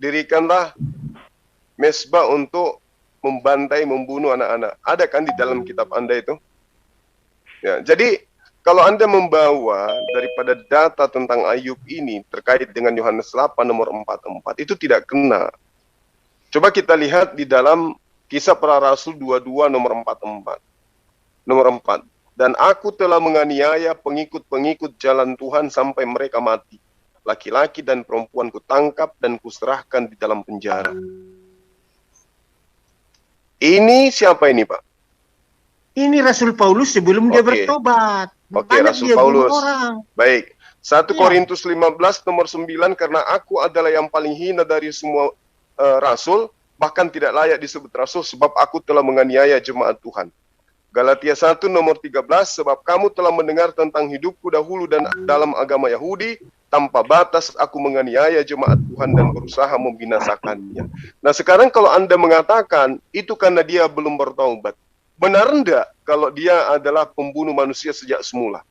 dirikanlah mesbah untuk membantai, membunuh anak-anak. Ada kan di dalam kitab Anda itu? Ya, jadi kalau Anda membawa daripada data tentang Ayub ini terkait dengan Yohanes 8 nomor 44, itu tidak kena. Coba kita lihat di dalam Kisah Para Rasul 22 nomor 44. Nomor 4. Dan aku telah menganiaya pengikut-pengikut jalan Tuhan sampai mereka mati. Laki-laki dan perempuan kutangkap dan kuserahkan di dalam penjara. Ini siapa ini, Pak? Ini Rasul Paulus sebelum dia bertobat. Oke, Rasul dia Paulus. Orang. Baik. 1 Korintus 15 nomor 9, karena aku adalah yang paling hina dari semua rasul, bahkan tidak layak disebut rasul, sebab aku telah menganiaya jemaat Tuhan. Galatia 1 nomor 13, sebab kamu telah mendengar tentang hidupku dahulu dan dalam agama Yahudi, tanpa batas aku menganiaya jemaat Tuhan dan berusaha membinasakannya. Nah sekarang kalau Anda mengatakan itu karena dia belum bertaubat, benar enggak kalau dia adalah pembunuh manusia sejak semula?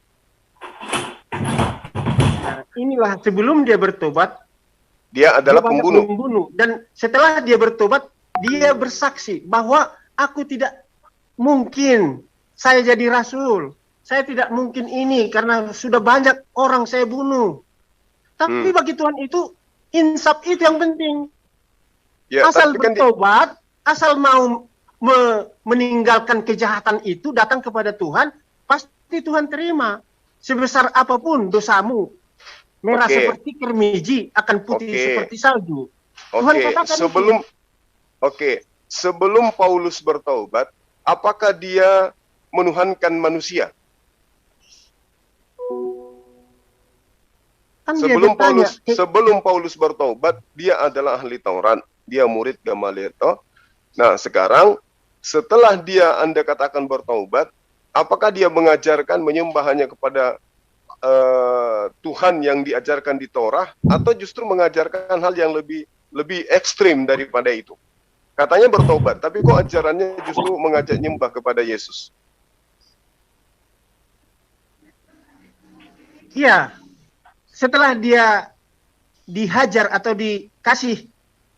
Nah, inilah sebelum dia bertobat, dia adalah pembunuh. Dan setelah dia bertobat, dia bersaksi bahwa aku tidak mungkin saya jadi rasul. Saya tidak mungkin ini karena sudah banyak orang saya bunuh. Tapi bagi Tuhan itu insaf itu yang penting. Ya, asal bertobat, asal mau meninggalkan kejahatan itu, datang kepada Tuhan, pasti Tuhan terima. Sebesar apapun dosamu, merah seperti kermiji akan putih seperti salju. Tuhan katakan sebelum Paulus bertobat, apakah dia menuhankan manusia? Kan sebelum Paulus bertobat, dia adalah ahli Taurat, dia murid Gamaliel. Nah, sekarang setelah dia Anda katakan bertobat, apakah dia mengajarkan menyembah hanya kepada Tuhan yang diajarkan di Torah, atau justru mengajarkan hal yang lebih ekstrim daripada itu? Katanya bertobat, tapi kok ajarannya justru mengajak nyembah kepada Yesus? Iya, setelah dia dihajar atau dikasih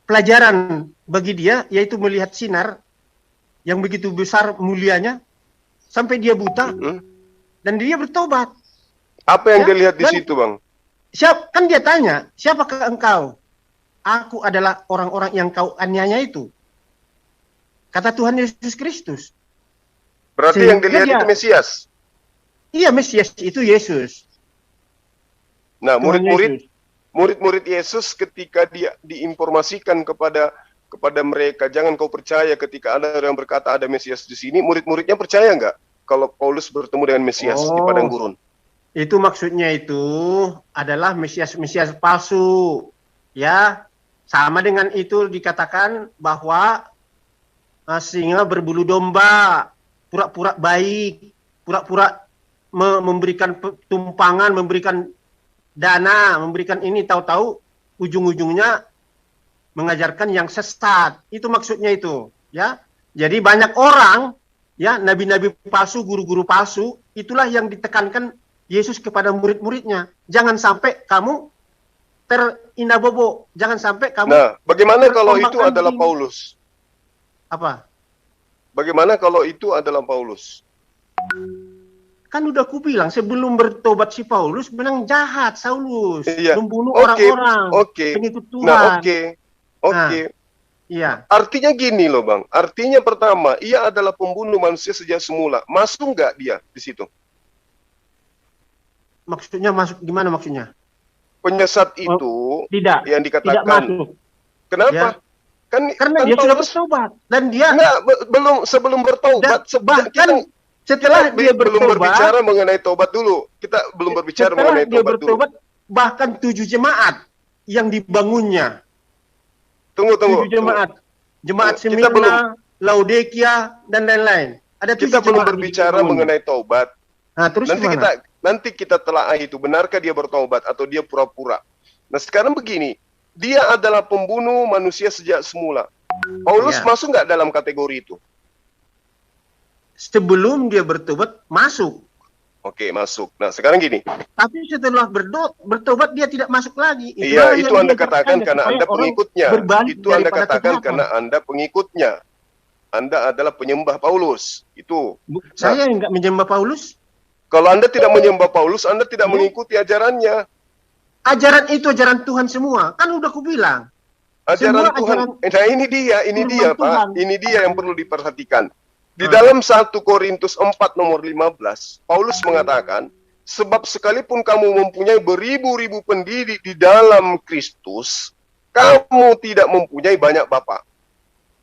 pelajaran bagi dia, yaitu melihat sinar yang begitu besar mulianya, sampai dia buta, dan dia bertobat. Apa yang dia lihat di situ, Bang? Kan dia tanya, siapakah engkau? Aku adalah orang-orang yang kau aniaya itu. Kata Tuhan Yesus Kristus. Berarti yang dilihat itu Mesias? Iya, Mesias itu Yesus. Nah, murid-murid Yesus ketika dia diinformasikan kepada mereka, jangan kau percaya ketika ada yang berkata ada Mesias di sini, murid-muridnya percaya nggak kalau Paulus bertemu dengan Mesias di padang gurun? Itu maksudnya itu adalah Mesias palsu. Ya, sama dengan itu dikatakan bahwa singa berbulu domba, pura-pura baik, pura-pura memberikan tumpangan, memberikan dana, memberikan ini, tahu-tahu ujung-ujungnya mengajarkan yang sesat. Itu maksudnya itu, ya. Jadi banyak orang, ya, nabi-nabi palsu, guru-guru palsu, itulah yang ditekankan Yesus kepada murid-muridnya. Jangan sampai kamu terindabobo, jangan sampai kamu. Nah, bagaimana kalau itu adalah Paulus? Apa? Bagaimana kalau itu adalah Paulus? Kan udah aku bilang sebelum bertobat si Paulus memang jahat, Saulus, membunuh orang-orang, pengikut Tuhan. Nah, iya. Artinya gini loh, Bang. Artinya pertama, ia adalah pembunuh manusia sejak semula. Masuk nggak dia di situ? Maksudnya masuk gimana maksudnya? Penyesat itu tidak, yang dikatakan. Tidak masuk. Kenapa? Ya. Karena dia sudah bertobat dan dia sebelum bertobat, setelah dia bertobat, belum berbicara mengenai tobat dulu. Kita belum berbicara mengenai tobat dulu. Bahkan 7 jemaat yang dibangunnya. Tunggu. 7 jemaat Smyrna, Laodikia dan lain-lain. Ada 7 kita belum berbicara mengenai tobat. Nah, terus nanti kita telah itu, benarkah dia bertobat atau dia pura-pura. Nah, sekarang begini, dia adalah pembunuh manusia sejak semula. Paulus masuk nggak dalam kategori itu? Sebelum dia bertobat, masuk. Oke, masuk. Nah, sekarang gini. Tapi setelah bertobat dia tidak masuk lagi. Iya, itu yang Anda diajarkan katakan karena supaya Anda orang pengikutnya. berbalik Itu Anda daripada katakan kejahatan. karena Anda pengikutnya. Anda adalah penyembah Paulus. Itu. Saya enggak menyembah Paulus. Kalau Anda tidak menyembah Paulus, Anda tidak Ya. mengikuti ajarannya. Ajaran itu ajaran Tuhan semua. Kan udah aku bilang. Ajaran Semua Tuhan. Nah, ini dia, firman Tuhan. Pak. Ini dia yang perlu diperhatikan. Di dalam 1 Korintus 4 nomor 15, Paulus mengatakan, sebab sekalipun kamu mempunyai beribu-ribu pendidik di dalam Kristus, kamu tidak mempunyai banyak bapak.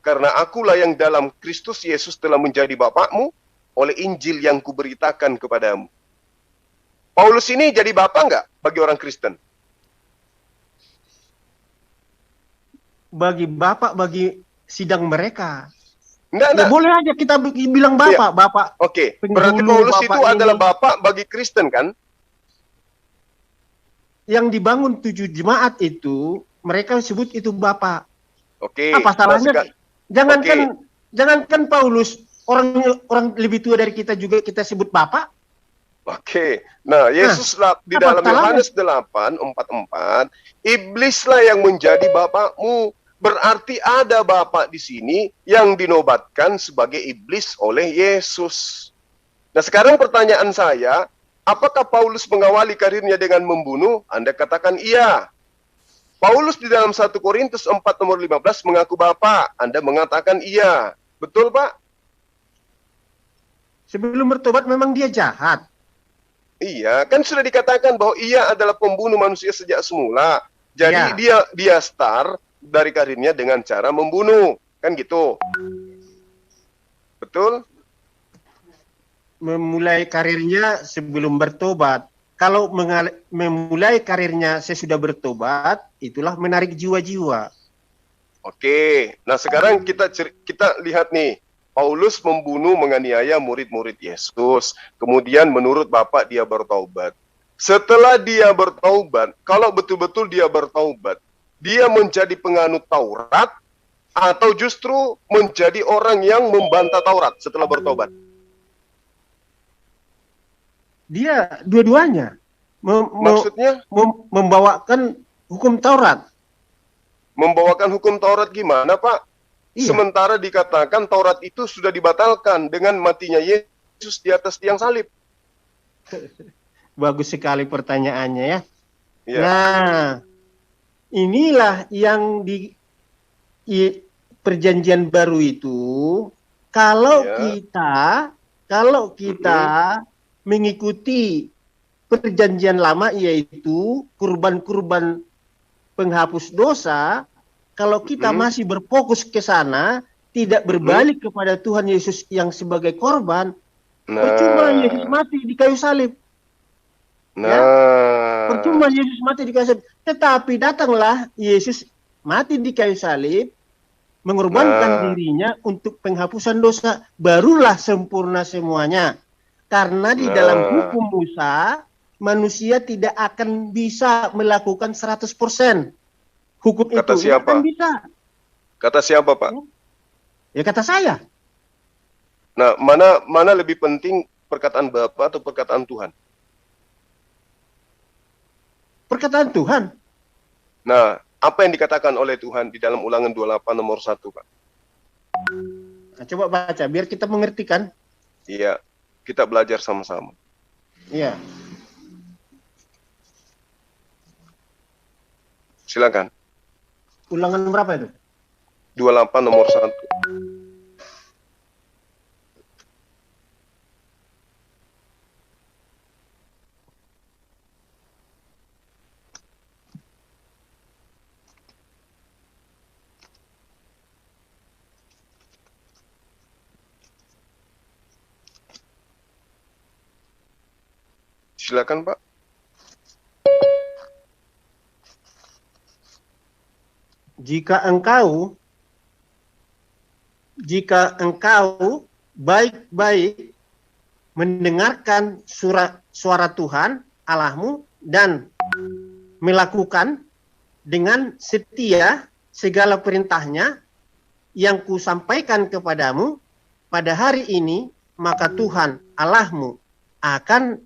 Karena akulah yang dalam Kristus Yesus telah menjadi bapakmu oleh Injil yang kuberitakan kepadamu. Paulus ini jadi bapak nggak bagi orang Kristen? Bagi bapak, bagi sidang mereka. Enggak. Ya, boleh aja kita bilang bapak, bapak. Oke, penghulu, berarti Paulus itu ini adalah bapak bagi Kristen kan? Yang dibangun 7 jemaat itu, mereka sebut itu bapak. Oke. Apa salahnya? Jangankan Paulus, orang lebih tua dari kita juga kita sebut bapak. Oke. Nah, Yesus di dalam Yohanes 8:44, iblislah yang menjadi bapakmu. Berarti ada bapak di sini yang dinobatkan sebagai iblis oleh Yesus. Nah, sekarang pertanyaan saya, apakah Paulus mengawali karirnya dengan membunuh? Anda katakan iya. Paulus di dalam 1 Korintus 4 nomor 15 mengaku bapak. Anda mengatakan iya. Betul, Pak? Sebelum bertobat memang dia jahat. Iya, kan sudah dikatakan bahwa ia adalah pembunuh manusia sejak semula. Jadi dia start dari karirnya dengan cara membunuh, kan gitu. Betul? Memulai karirnya sebelum bertobat. Kalau memulai karirnya sesudah bertobat, itulah menarik jiwa-jiwa. Oke, nah sekarang kita lihat nih. Paulus membunuh, menganiaya murid-murid Yesus. Kemudian menurut Bapak dia bertaubat. Setelah dia bertaubat, kalau betul-betul dia bertaubat, dia menjadi penganut Taurat atau justru menjadi orang yang membantah Taurat setelah bertobat? Dia dua-duanya. Maksudnya? Membawakan hukum Taurat. Membawakan hukum Taurat gimana, Pak? Iya. Sementara dikatakan Taurat itu sudah dibatalkan dengan matinya Yesus di atas tiang salib. Bagus sekali pertanyaannya ya. Ya. Nah, inilah yang di perjanjian baru itu, kalau kita mengikuti perjanjian lama, yaitu kurban-kurban penghapus dosa, kalau kita masih berfokus ke sana, tidak berbalik kepada Tuhan Yesus yang sebagai korban, percuma Yesus mati di kayu salib. Percuma Yesus mati di kayu salib. Tetapi datanglah Yesus mati di kayu salib, mengorbankan dirinya untuk penghapusan dosa, barulah sempurna semuanya. Karena di dalam hukum Musa, manusia tidak akan bisa melakukan 100%. Hukum kata itu siapa? Kan bisa. Kata siapa, Pak? Ya kata saya. Nah, mana lebih penting perkataan Bapak atau perkataan Tuhan? Perkataan Tuhan. Nah, apa yang dikatakan oleh Tuhan di dalam Ulangan 28 nomor 1, Pak? Nah, coba baca, biar kita mengerti kan? Iya, kita belajar sama-sama. Iya. Silakan. Ulangan berapa itu? 28 nomor 1. Silakan, Pak. Jika engkau baik-baik mendengarkan suara Tuhan Allahmu dan melakukan dengan setia segala perintahnya yang kusampaikan kepadamu pada hari ini, maka Tuhan Allahmu akan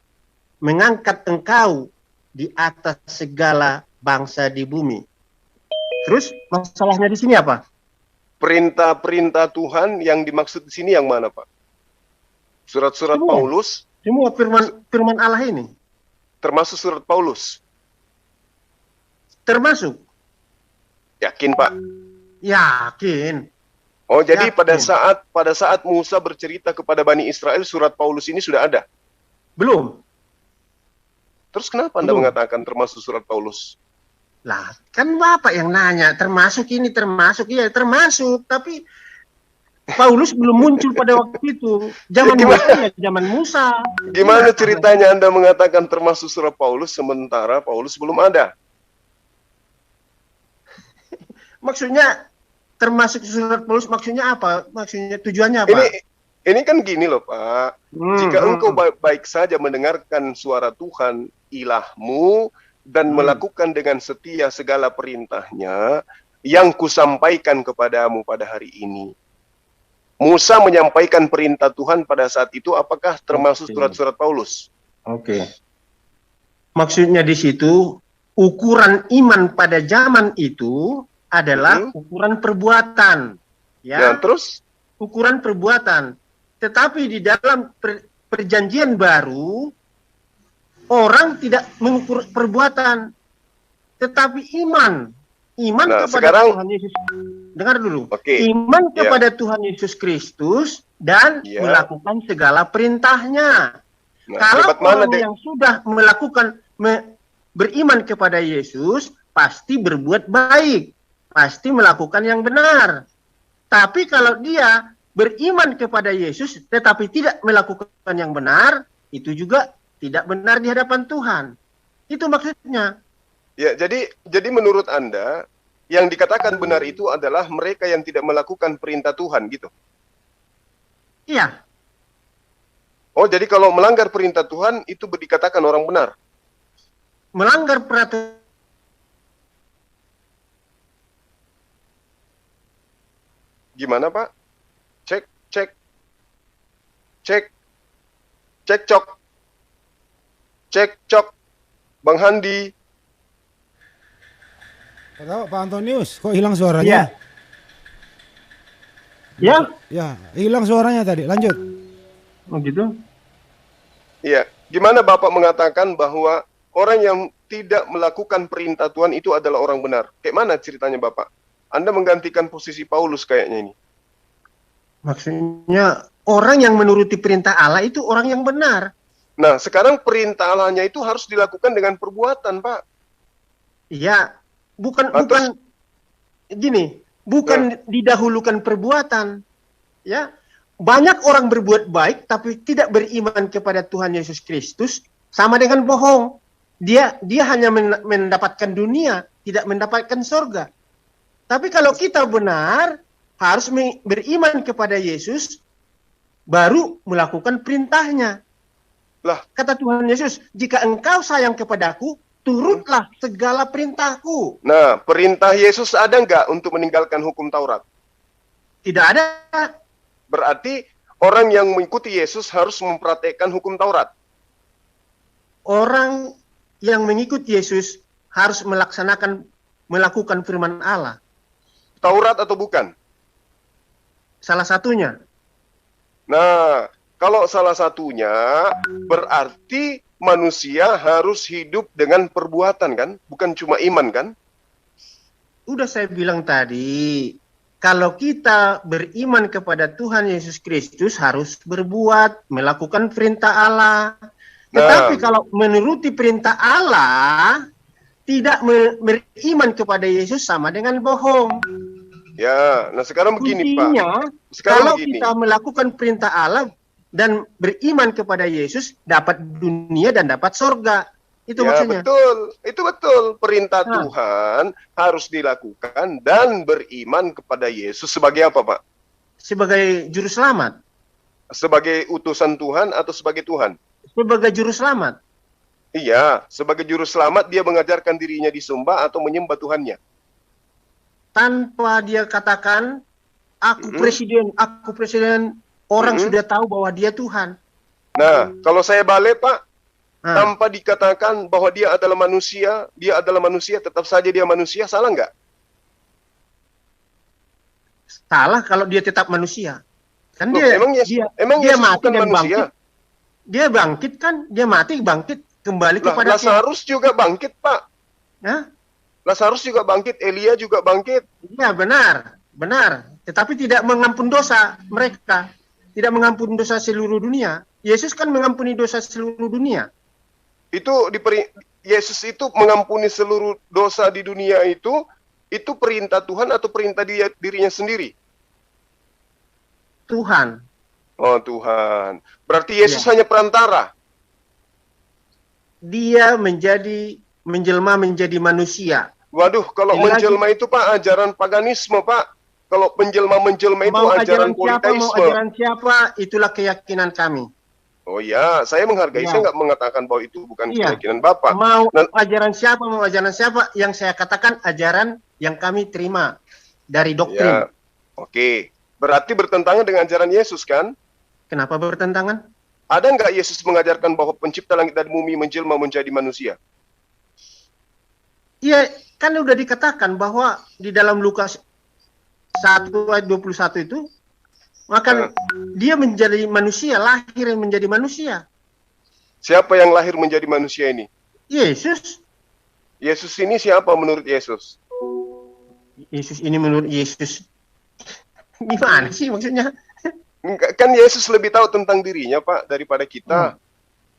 mengangkat engkau di atas segala bangsa di bumi. Terus masalahnya di sini apa? Perintah-perintah Tuhan yang dimaksud di sini yang mana, Pak? Surat-surat Semua. Paulus, Semua firman Allah ini. termasuk surat Paulus. Termasuk. Yakin, Pak? Yakin. Oh, jadi Yakin. pada saat Musa bercerita kepada Bani Israel, surat Paulus ini sudah ada. Belum. Terus kenapa Anda Belum. mengatakan termasuk surat Paulus? Lah, kan Bapak yang nanya, termasuk ini, termasuk, iya termasuk, tapi Paulus belum muncul pada waktu itu. Zaman Ya, Musa, ya zaman Musa. Gimana Iya. ceritanya Anda mengatakan termasuk surat Paulus sementara Paulus belum ada? Maksudnya termasuk surat Paulus maksudnya apa? Maksudnya tujuannya apa? Ini kan gini loh, Pak. Jika engkau baik saja mendengarkan suara Tuhan ilahmu dan melakukan dengan setia segala perintahnya yang kusampaikan kepadamu pada hari ini. Musa menyampaikan perintah Tuhan pada saat itu, apakah termasuk surat-surat Paulus? Oke. Maksudnya di situ ukuran iman pada zaman itu adalah ukuran perbuatan, ya. Terus ukuran perbuatan. Tetapi di dalam perjanjian baru orang tidak mengukur perbuatan, tetapi iman. Iman kepada Tuhan Yesus. Dengar dulu. Iman kepada Tuhan Yesus Kristus dan melakukan segala perintahnya. Kalau orang yang sudah melakukan beriman kepada Yesus pasti berbuat baik, pasti melakukan yang benar. Tapi kalau dia beriman kepada Yesus tetapi tidak melakukan yang benar, itu juga tidak benar di hadapan Tuhan. Itu maksudnya. Ya, jadi menurut Anda yang dikatakan benar itu adalah mereka yang tidak melakukan perintah Tuhan, gitu? Iya. Oh, jadi kalau melanggar perintah Tuhan itu dikatakan orang benar? Melanggar peraturan. Gimana, Pak? Cek, Bang Handi. Tahu Pak Antonius, kok hilang suaranya? Ya. Ya, hilang suaranya tadi. Lanjut. Oh gitu? Iya. Gimana Bapak mengatakan bahwa orang yang tidak melakukan perintah Tuhan itu adalah orang benar? Kayak mana ceritanya Bapak? Anda menggantikan posisi Paulus kayaknya ini. Maksudnya orang yang menuruti perintah Allah itu orang yang benar. Nah, sekarang perintah Allahnya itu harus dilakukan dengan perbuatan, Pak. Iya. Bukan didahulukan perbuatan. Ya. Banyak orang berbuat baik tapi tidak beriman kepada Tuhan Yesus Kristus sama dengan bohong. Dia hanya mendapatkan dunia, tidak mendapatkan surga. Tapi kalau kita benar harus beriman kepada Yesus baru melakukan perintahnya. Lah, kata Tuhan Yesus, jika engkau sayang kepadaku, turutlah segala perintahku. Nah, perintah Yesus ada nggak untuk meninggalkan hukum Taurat? Tidak ada. Berarti orang yang mengikuti Yesus harus mempraktekkan hukum Taurat. Orang yang mengikuti Yesus harus melakukan firman Allah. Taurat atau bukan? Salah satunya. Nah, kalau salah satunya berarti manusia harus hidup dengan perbuatan kan? Bukan cuma iman kan? Udah saya bilang tadi, kalau kita beriman kepada Tuhan Yesus Kristus harus berbuat, melakukan perintah Allah. Tetapi kalau menuruti perintah Allah, tidak beriman kepada Yesus sama dengan bohong. Ya, nah sekarang begini Pak. Kalau kita melakukan perintah Allah dan beriman kepada Yesus, dapat dunia dan dapat surga. Itu maksudnya. Itu betul. Perintah Tuhan harus dilakukan dan beriman kepada Yesus sebagai apa, Pak? Sebagai juru selamat. Sebagai utusan Tuhan atau sebagai Tuhan? Sebagai juru selamat. Iya, sebagai juru selamat dia mengajarkan dirinya disembah atau menyembah Tuhannya. Tanpa dia katakan, aku presiden, orang sudah tahu bahwa dia Tuhan. Nah, kalau saya balik, Pak, tanpa dikatakan bahwa dia adalah manusia, tetap saja dia manusia, salah nggak? Salah kalau dia tetap manusia. Kan Loh, dia emang dia Yesus mati bukan dan manusia? bangkit. Dia bangkit kan, dia mati bangkit kembali Lah, kepada Lazarus juga bangkit, Pak. Ya? Lazarus juga bangkit, Elia juga bangkit. Iya, benar. Tetapi tidak mengampun dosa mereka. Tidak mengampuni dosa seluruh dunia. Yesus kan mengampuni dosa seluruh dunia. Yesus itu mengampuni seluruh dosa di dunia itu perintah Tuhan atau perintah dirinya sendiri? Tuhan. Oh, Tuhan. Berarti Yesus hanya perantara. Dia menjelma menjadi manusia. Waduh, kalau menjelma itu Pak, ajaran paganisme Pak. Kalau menjelma itu ajaran politeisme. Mau ajaran siapa, itulah keyakinan kami. Oh ya, saya menghargai. Saya nggak mengatakan bahwa itu bukan keyakinan Bapak. Mau ajaran siapa, yang saya katakan ajaran yang kami terima dari doktrin. Ya, oke. Berarti bertentangan dengan ajaran Yesus kan? Kenapa bertentangan? Ada nggak Yesus mengajarkan bahwa pencipta langit dan bumi menjelma menjadi manusia? Iya, kan udah dikatakan bahwa di dalam Lukas 1 ayat 21 itu, maka dia menjadi manusia, lahir menjadi manusia. Siapa yang lahir menjadi manusia ini? Yesus. Yesus ini siapa menurut Yesus? Yesus ini menurut Yesus. Gimana sih maksudnya? Kan Yesus lebih tahu tentang dirinya, Pak, daripada kita.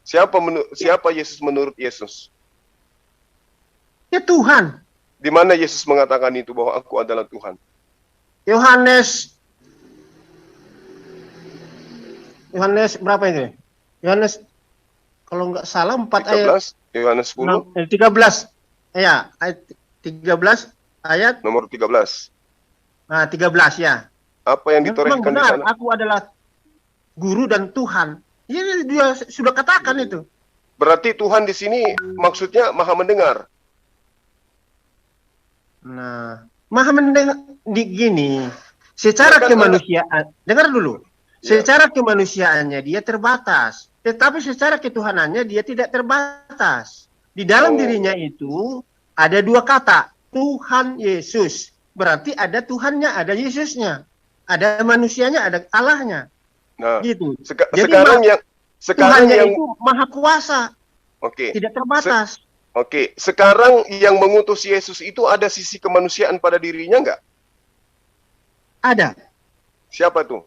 Siapa Yesus menurut Yesus? Ya Tuhan. Di mana Yesus mengatakan itu bahwa aku adalah Tuhan? Yohanes berapa ini? Yohanes kalau nggak salah 4 ayat Yohanes 10 13. Ya, ayat 13 ayat nomor 13. Nah, 13 ya. Apa yang ditorehkan di sana? Aku adalah guru dan Tuhan. Ya, dia sudah katakan itu. Berarti Tuhan di sini maksudnya Maha mendengar. Nah, Maha mendengar gini. Secara kemanusiaan, dengar dulu. Secara kemanusiaannya dia terbatas, tetapi secara ketuhanannya dia tidak terbatas. Di dalam dirinya itu ada dua kata, Tuhan Yesus. Berarti ada Tuhannya, ada Yesusnya. Ada manusianya, ada Allahnya. Nah, gitu. Jadi sekarang yang itu maha kuasa. Oke. Tidak terbatas. Oke, sekarang yang mengutus Yesus itu ada sisi kemanusiaan pada dirinya nggak? Ada. Siapa tuh?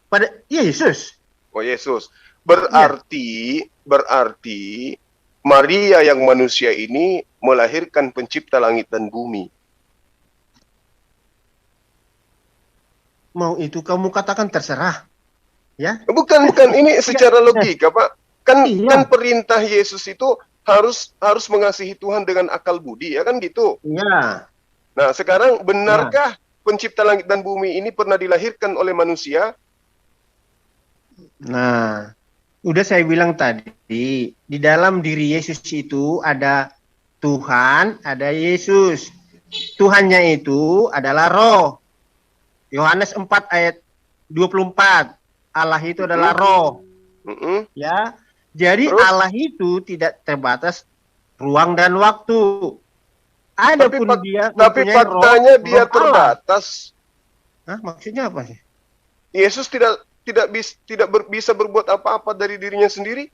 Pada Yesus. Oh, Yesus. Berarti Maria yang manusia ini melahirkan pencipta langit dan bumi. Mau itu kamu katakan terserah. Ya? Bukan ini secara logika, Pak. Kan perintah Yesus itu harus mengasihi Tuhan dengan akal budi, ya kan gitu? Iya. Nah, sekarang benarkah pencipta langit dan bumi ini pernah dilahirkan oleh manusia? Nah, udah saya bilang tadi, di dalam diri Yesus itu ada Tuhan, ada Yesus. Tuhannya itu adalah roh. Yohanes 4 ayat 24. Allah itu adalah roh. Ya. Jadi Allah itu tidak terbatas ruang dan waktu. Adapun tapi faktanya dia terbatas. Hah, maksudnya apa sih? Yesus tidak bisa berbuat apa-apa dari dirinya sendiri.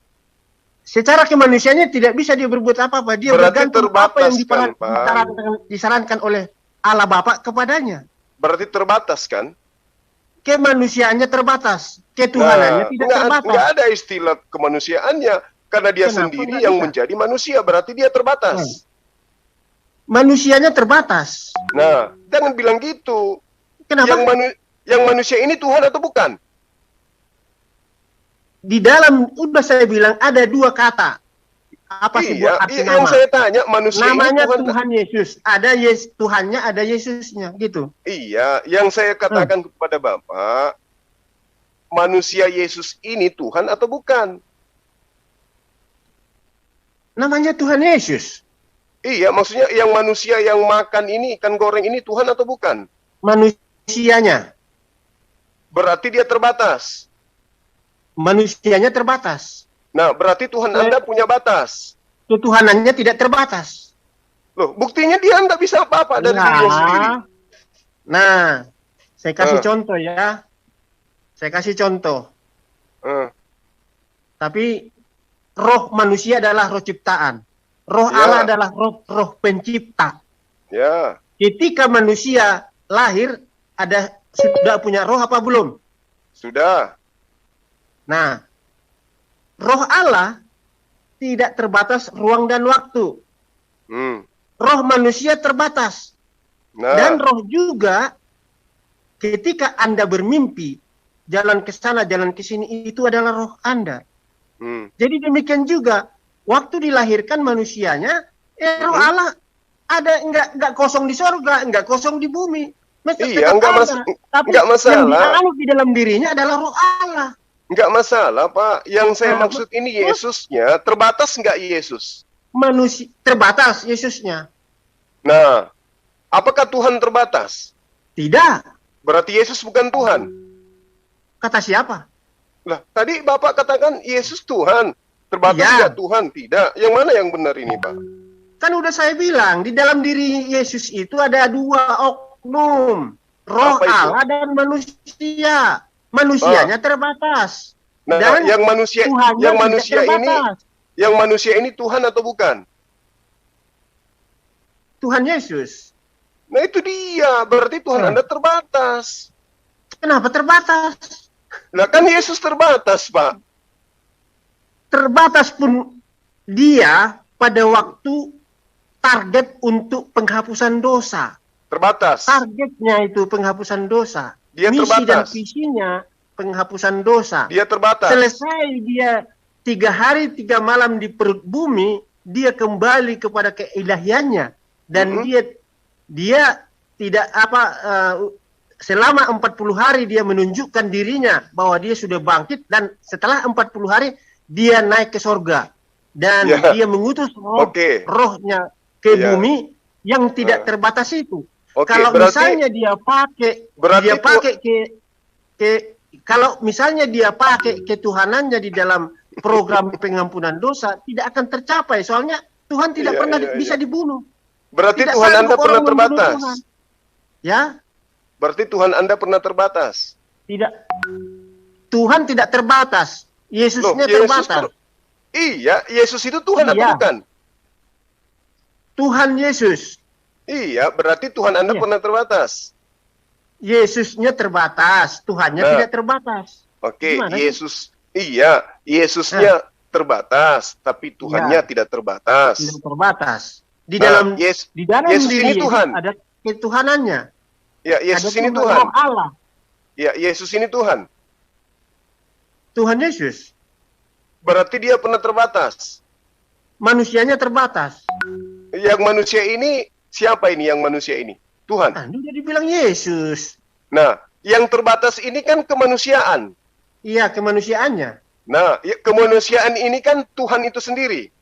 Secara kemanusiaannya tidak bisa dia berbuat apa-apa. Dia berarti bergantung apa yang kan, disarankan oleh Allah Bapa kepadanya. Berarti terbatas kan? Kemanusiaannya terbatas, ketuhanannya tidak terbatas. Nggak ada istilah kemanusiaannya karena dia sendiri yang menjadi manusia, berarti dia terbatas. Manusianya terbatas. Nah, jangan bilang gitu. Kenapa? Yang manusia ini Tuhan atau bukan? Di dalam udah saya bilang ada dua kata. Apa sih buat arti nama? Yang saya tanya manusia namanya ini Tuhan Yesus. Ada Tuhannya, ada Yesusnya, gitu. Iya, yang saya katakan kepada Bapak, manusia Yesus ini Tuhan atau bukan? Namanya Tuhan Yesus. Iya, maksudnya yang manusia yang makan ini ikan goreng ini Tuhan atau bukan? Manusianya. Berarti dia terbatas. Manusianya terbatas. Nah, berarti Tuhan Anda punya batas. Ketuhanannya tidak terbatas. Loh, buktinya dia tidak bisa apa-apa dari dirinya sendiri. Nah, saya kasih contoh ya. Saya kasih contoh. Tapi roh manusia adalah roh ciptaan. Roh Allah adalah roh pencipta. Ya. Ketika manusia lahir, sudah punya roh apa belum? Sudah. Nah, roh Allah tidak terbatas ruang dan waktu. Roh manusia terbatas. Nah. Dan roh juga ketika Anda bermimpi, jalan ke sana, jalan ke sini, itu adalah roh Anda. Jadi demikian juga, waktu dilahirkan manusianya, roh Allah ada enggak kosong di surga, enggak kosong di bumi. Iya, enggak masalah. Yang di dalam dirinya adalah roh Allah. Enggak masalah, Pak. Yang saya maksud ini Yesusnya, terbatas enggak Yesus? Manusia terbatas Yesusnya. Nah, apakah Tuhan terbatas? Tidak. Berarti Yesus bukan Tuhan. Kata siapa? Lah, tadi Bapak katakan Yesus Tuhan. Terbatas enggak Tuhan? Tidak. Yang mana yang benar ini, Pak? Kan udah saya bilang, di dalam diri Yesus itu ada dua oknum. Roh Allah dan manusia. Manusianya terbatas. Nah, dan yang manusia ini Tuhan atau bukan? Tuhan Yesus. Nah, itu dia. Berarti Tuhan Anda terbatas. Kenapa terbatas? Lah, kan Yesus terbatas, Pak. Terbatas pun dia pada waktu target untuk penghapusan dosa. Terbatas. Targetnya itu penghapusan dosa. Dia misi terbatas. Dan visinya penghapusan dosa. Dia terbatas. Selesai dia 3 hari 3 malam di perut bumi, dia kembali kepada keilahiannya. Dan dia tidak selama 40 hari dia menunjukkan dirinya bahwa dia sudah bangkit, dan setelah 40 hari dia naik ke sorga. Dan dia mengutus rohnya ke bumi yang tidak terbatas itu. Kalau misalnya dia pakai kalau misalnya dia pakai ketuhanannya di dalam program pengampunan dosa, tidak akan tercapai. Soalnya Tuhan tidak pernah bisa dibunuh. Berarti tidak Tuhan Anda pernah terbatas. Ya? Berarti Tuhan Anda pernah terbatas. Tidak. Tuhan tidak terbatas. Yesusnya terbatas. Iya, Yesus itu Tuhan atau bukan? Tuhan Yesus. Iya, berarti Tuhan Anda pernah terbatas. Yesusnya terbatas, Tuhannya tidak terbatas. Oke, Yesus. Iya, Yesusnya terbatas, tapi Tuhannya tidak terbatas. Tidak terbatas. Di dalam Yesus diri ini Tuhan. Ada ketuhanannya. Ya, Yesus ini Tuhan. Allah. Ya, Yesus ini Tuhan. Tuhan Yesus. Berarti dia pernah terbatas. Manusianya terbatas. Yang manusia ini, siapa ini yang manusia ini? Tuhan. Anda jadi bilang Yesus. Nah, yang terbatas ini kan kemanusiaan. Iya, kemanusiaannya. Nah, kemanusiaan ini kan Tuhan itu sendiri.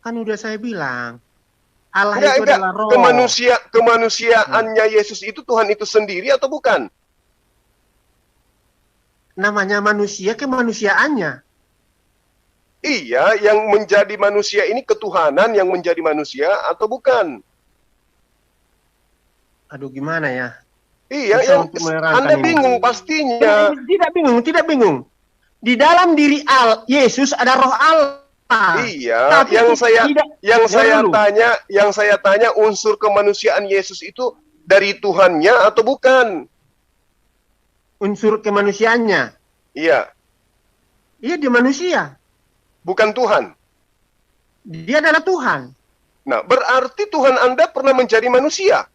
Kan udah saya bilang. Allah itu adalah roh. Kemanusiaannya Yesus itu Tuhan itu sendiri atau bukan? Namanya manusia, kemanusiaannya. Iya, yang menjadi manusia ini ketuhanan yang menjadi manusia atau bukan? Aduh, gimana ya? Iya, yang Anda bingung pastinya. Tidak bingung. Di dalam diri Yesus ada roh Allah. Iya, tapi yang saya tanya unsur kemanusiaan Yesus itu dari Tuhannya atau bukan? Unsur kemanusiaannya. Iya. Iya, dia manusia. Bukan Tuhan. Dia adalah Tuhan. Nah, berarti Tuhan Anda pernah menjadi manusia.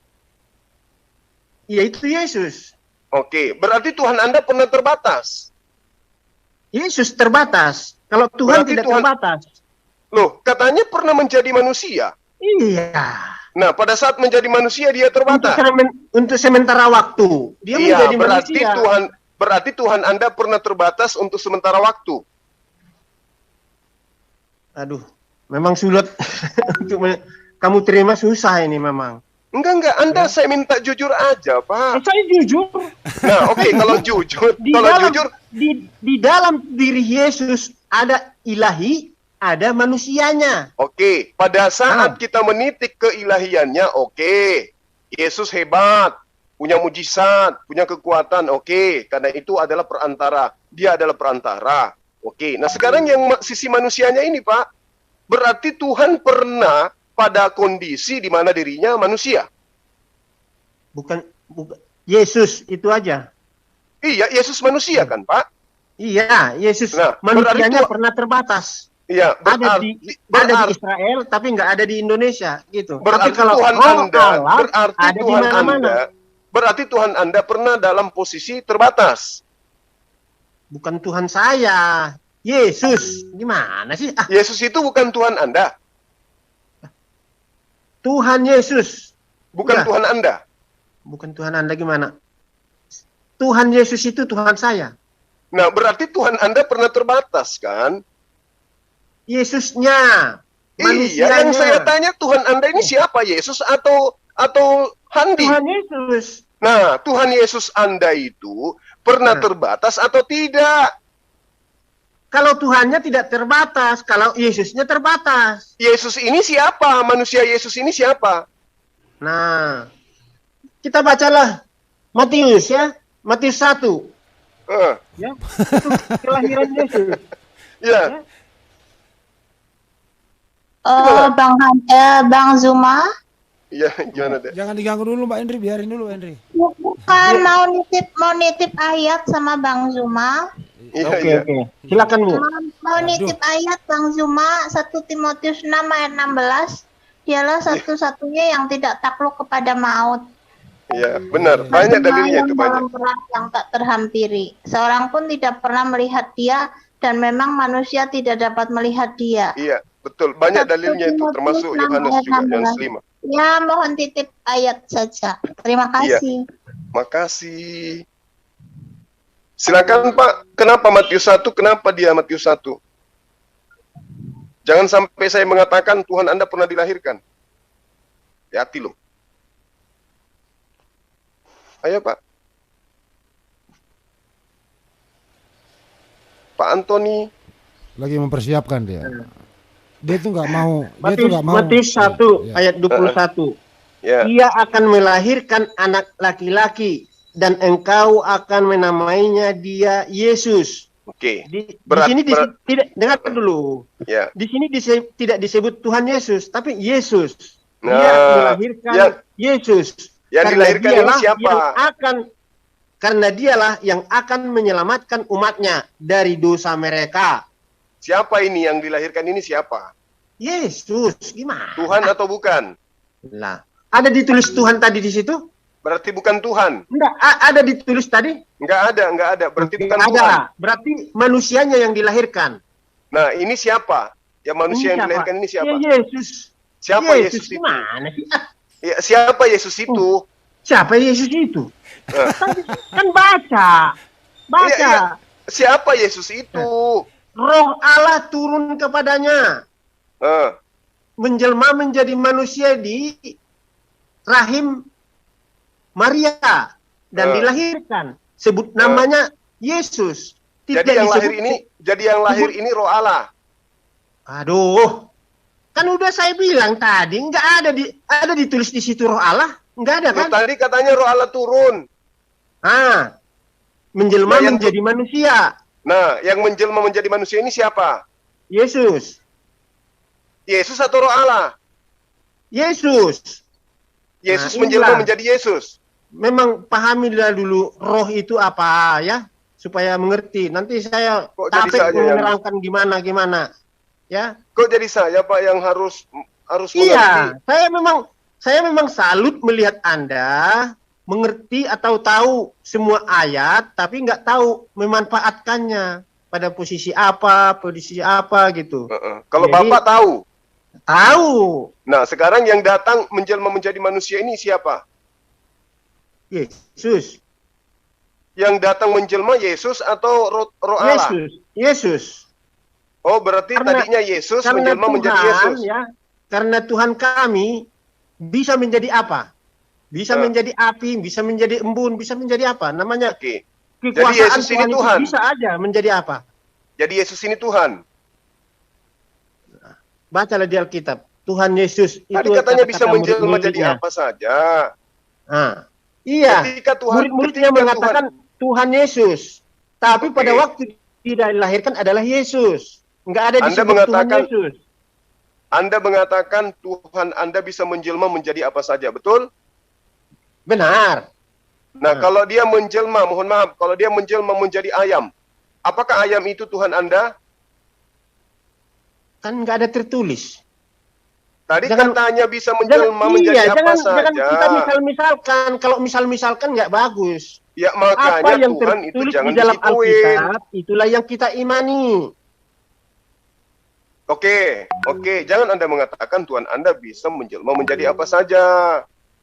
Yaitu Yesus. Oke, berarti Tuhan Anda pernah terbatas. Yesus terbatas. Kalau Tuhan berarti tidak terbatas. Loh, katanya pernah menjadi manusia. Iya. Nah, pada saat menjadi manusia dia terbatas. Untuk sementara waktu. Dia menjadi manusia. Berarti Tuhan Anda pernah terbatas untuk sementara waktu. Aduh, memang sulit untuk kamu terima, susah ini memang. Enggak, Anda saya minta jujur aja, Pak. Saya jujur. Nah, oke, kalau jujur, di dalam diri Yesus ada ilahi, ada manusianya. Oke, pada saat kita menitik keilahiannya, oke. Yesus hebat, punya mujizat, punya kekuatan, oke. Karena itu adalah perantara. Dia adalah perantara. Oke, nah sekarang yang sisi manusianya ini, Pak, berarti Tuhan pernah pada kondisi di mana dirinya manusia. Bukan Yesus itu aja. Iya, Yesus manusia kan, Pak? Iya, Yesus Nah, manusianya berarti pernah terbatas. Iya, Ada di Israel tapi nggak ada di Indonesia gitu. berarti Tapi kalau Tuhan roh Anda, Allah berarti ada di Tuhan mana-mana. Anda, berarti Tuhan Anda pernah dalam posisi terbatas. Bukan Tuhan saya, Yesus. Gimana sih? Ah, Yesus itu bukan Tuhan Anda, Tuhan Yesus. bukan Udah. Tuhan Anda. Bukan Tuhan Anda gimana? Tuhan Yesus itu Tuhan saya. Nah, berarti Tuhan Anda pernah terbatas, kan? Yesusnya. Iya, Manusianya. yang saya tanya Tuhan Anda ini siapa? Yesus atau Handi? Tuhan Yesus. Nah, Tuhan Yesus Anda itu pernah Nah. terbatas atau tidak? Kalau Tuhannya tidak terbatas, kalau Yesusnya terbatas. Yesus ini siapa? Manusia Yesus ini siapa? Nah, kita bacalah Matius ya, Matius 1. Ya, itu kelahiran Yesus. Ya, Bang Zuma, ya, gimana deh? Jangan diganggu dulu Mbak Henry, biarin dulu Mbak Henry. bukan mau nitip ayat sama Bang Zuma. Iya, Oke, iya. oke. Silakan Bu. Mau nitip ayat Bang Zuma 1 Timotius 6 ayat 16. Dialah satu-satunya yang tidak takluk kepada maut. Iya, benar. Banyak dalilnya itu, banyak. Dalam perang yang tak terhampiri. Seorang pun tidak pernah melihat dia dan memang manusia tidak dapat melihat dia. Iya, betul. Banyak 1 dalilnya itu, termasuk Timotius 6 Yohanes ayat juga, Yohanes 16. 5. Ya, mohon titip ayat saja. Terima Iya. kasih. Makasih. Silakan Pak, kenapa Matius 1? Kenapa dia Matius 1? Jangan sampai saya mengatakan Tuhan Anda pernah dilahirkan. Hati-hati loh. Ayo Pak. Pak Antoni. Lagi mempersiapkan dia. Dia tuh nggak mau. Dia tuh Matius, nggak mau. Matius 1 Ya. ayat 21. Ya, Ia akan melahirkan anak laki-laki dan engkau akan menamainya dia Yesus. oke. Di Berat, sini berat. tidak dengar dulu. Ya. Di sini tidak disebut Tuhan Yesus, tapi Yesus. Dia Nah, melahirkan yang- Yesus. yang Karena dilahirkan ini dialah siapa? yang karena dialah yang akan menyelamatkan umatnya dari dosa mereka. Siapa ini yang dilahirkan ini siapa? Yesus, gimana? Tuhan atau bukan? Lah, ada ditulis Tuhan tadi di situ? Berarti bukan Tuhan. Enggak, ada ditulis tadi? Enggak ada. Berarti bukan Ada. Tuhan. Berarti manusianya yang dilahirkan. Nah, ini siapa? Yang manusia Ini yang siapa? dilahirkan ini siapa? Ya, Yesus. Siapa Yesus itu? Gimana sih? Ah, Ya, siapa Yesus itu? siapa Yesus itu? Eh. Kan baca. Iya, iya. Siapa Yesus itu? Roh Allah turun kepadanya. Eh, Menjelma menjadi manusia di rahim Maria. Dan dilahirkan. Sebut namanya Yesus. Tidak jadi yang lahir disebut- ini Roh Allah. Aduh. Kan udah saya bilang tadi, nggak ada ditulis di situ Roh Allah. Nggak ada Loh, kan? tadi katanya Roh Allah turun. Ah, menjelma Nah, yang menjadi manusia. Nah, yang menjelma menjadi manusia ini siapa? Yesus. Yesus atau Roh Allah? Yesus. Yesus Nah, menjelma inilah. menjadi Yesus. Memang pahamilah dulu roh itu apa ya, supaya mengerti. Nanti saya Kok jadi capek saya yang- menerangkan gimana. Ya. Kok jadi saya Pak yang harus Iya, mengerti? saya memang salut melihat Anda mengerti atau tahu semua ayat, tapi nggak tahu memanfaatkannya pada posisi apa gitu. Kalau Jadi- Bapak tahu. Tahu. Nah, sekarang yang datang menjelma menjadi manusia ini siapa? Yesus. Yang datang menjelma Yesus atau Roh Allah? Yesus. Oh, berarti Karena- tadinya Yesus Karena menjelma menjadi Tuhan, Yesus. ya, karena Tuhan kami bisa menjadi apa? Bisa menjadi api, bisa menjadi embun, bisa menjadi apa? Namanya Oke. kekuasaan Yesus ini itu Tuhan. bisa aja menjadi apa? Jadi Yesus ini Tuhan. Bacalah di Alkitab. Tuhan Yesus itu Tadi katanya bisa kata-kata menjelma jadi murid-muridnya. apa saja. Ah, iya. Ketika Tuhan, Murid-muridnya mengatakan Tuhan Yesus. Tapi Oke. pada waktu tidak dilahirkan adalah Yesus. Enggak ada Anda disebut mengatakan- Tuhan Yesus. Anda mengatakan Tuhan Anda bisa menjelma menjadi apa saja, betul? Benar. Nah, kalau dia menjelma, mohon maaf, kalau dia menjelma menjadi ayam, apakah ayam itu Tuhan Anda? Kan enggak ada tertulis. Tadi Jangan- katanya bisa menjelma menjadi apa jangan saja. kita misal-misalkan. Kalau misal-misalkan nggak bagus. Ya Apa makanya yang Tuhan itu tertulis jangan di dalam digituin. Alkitab, itulah yang kita imani. Oke, jangan Anda mengatakan Tuhan Anda bisa menjelma menjadi apa saja.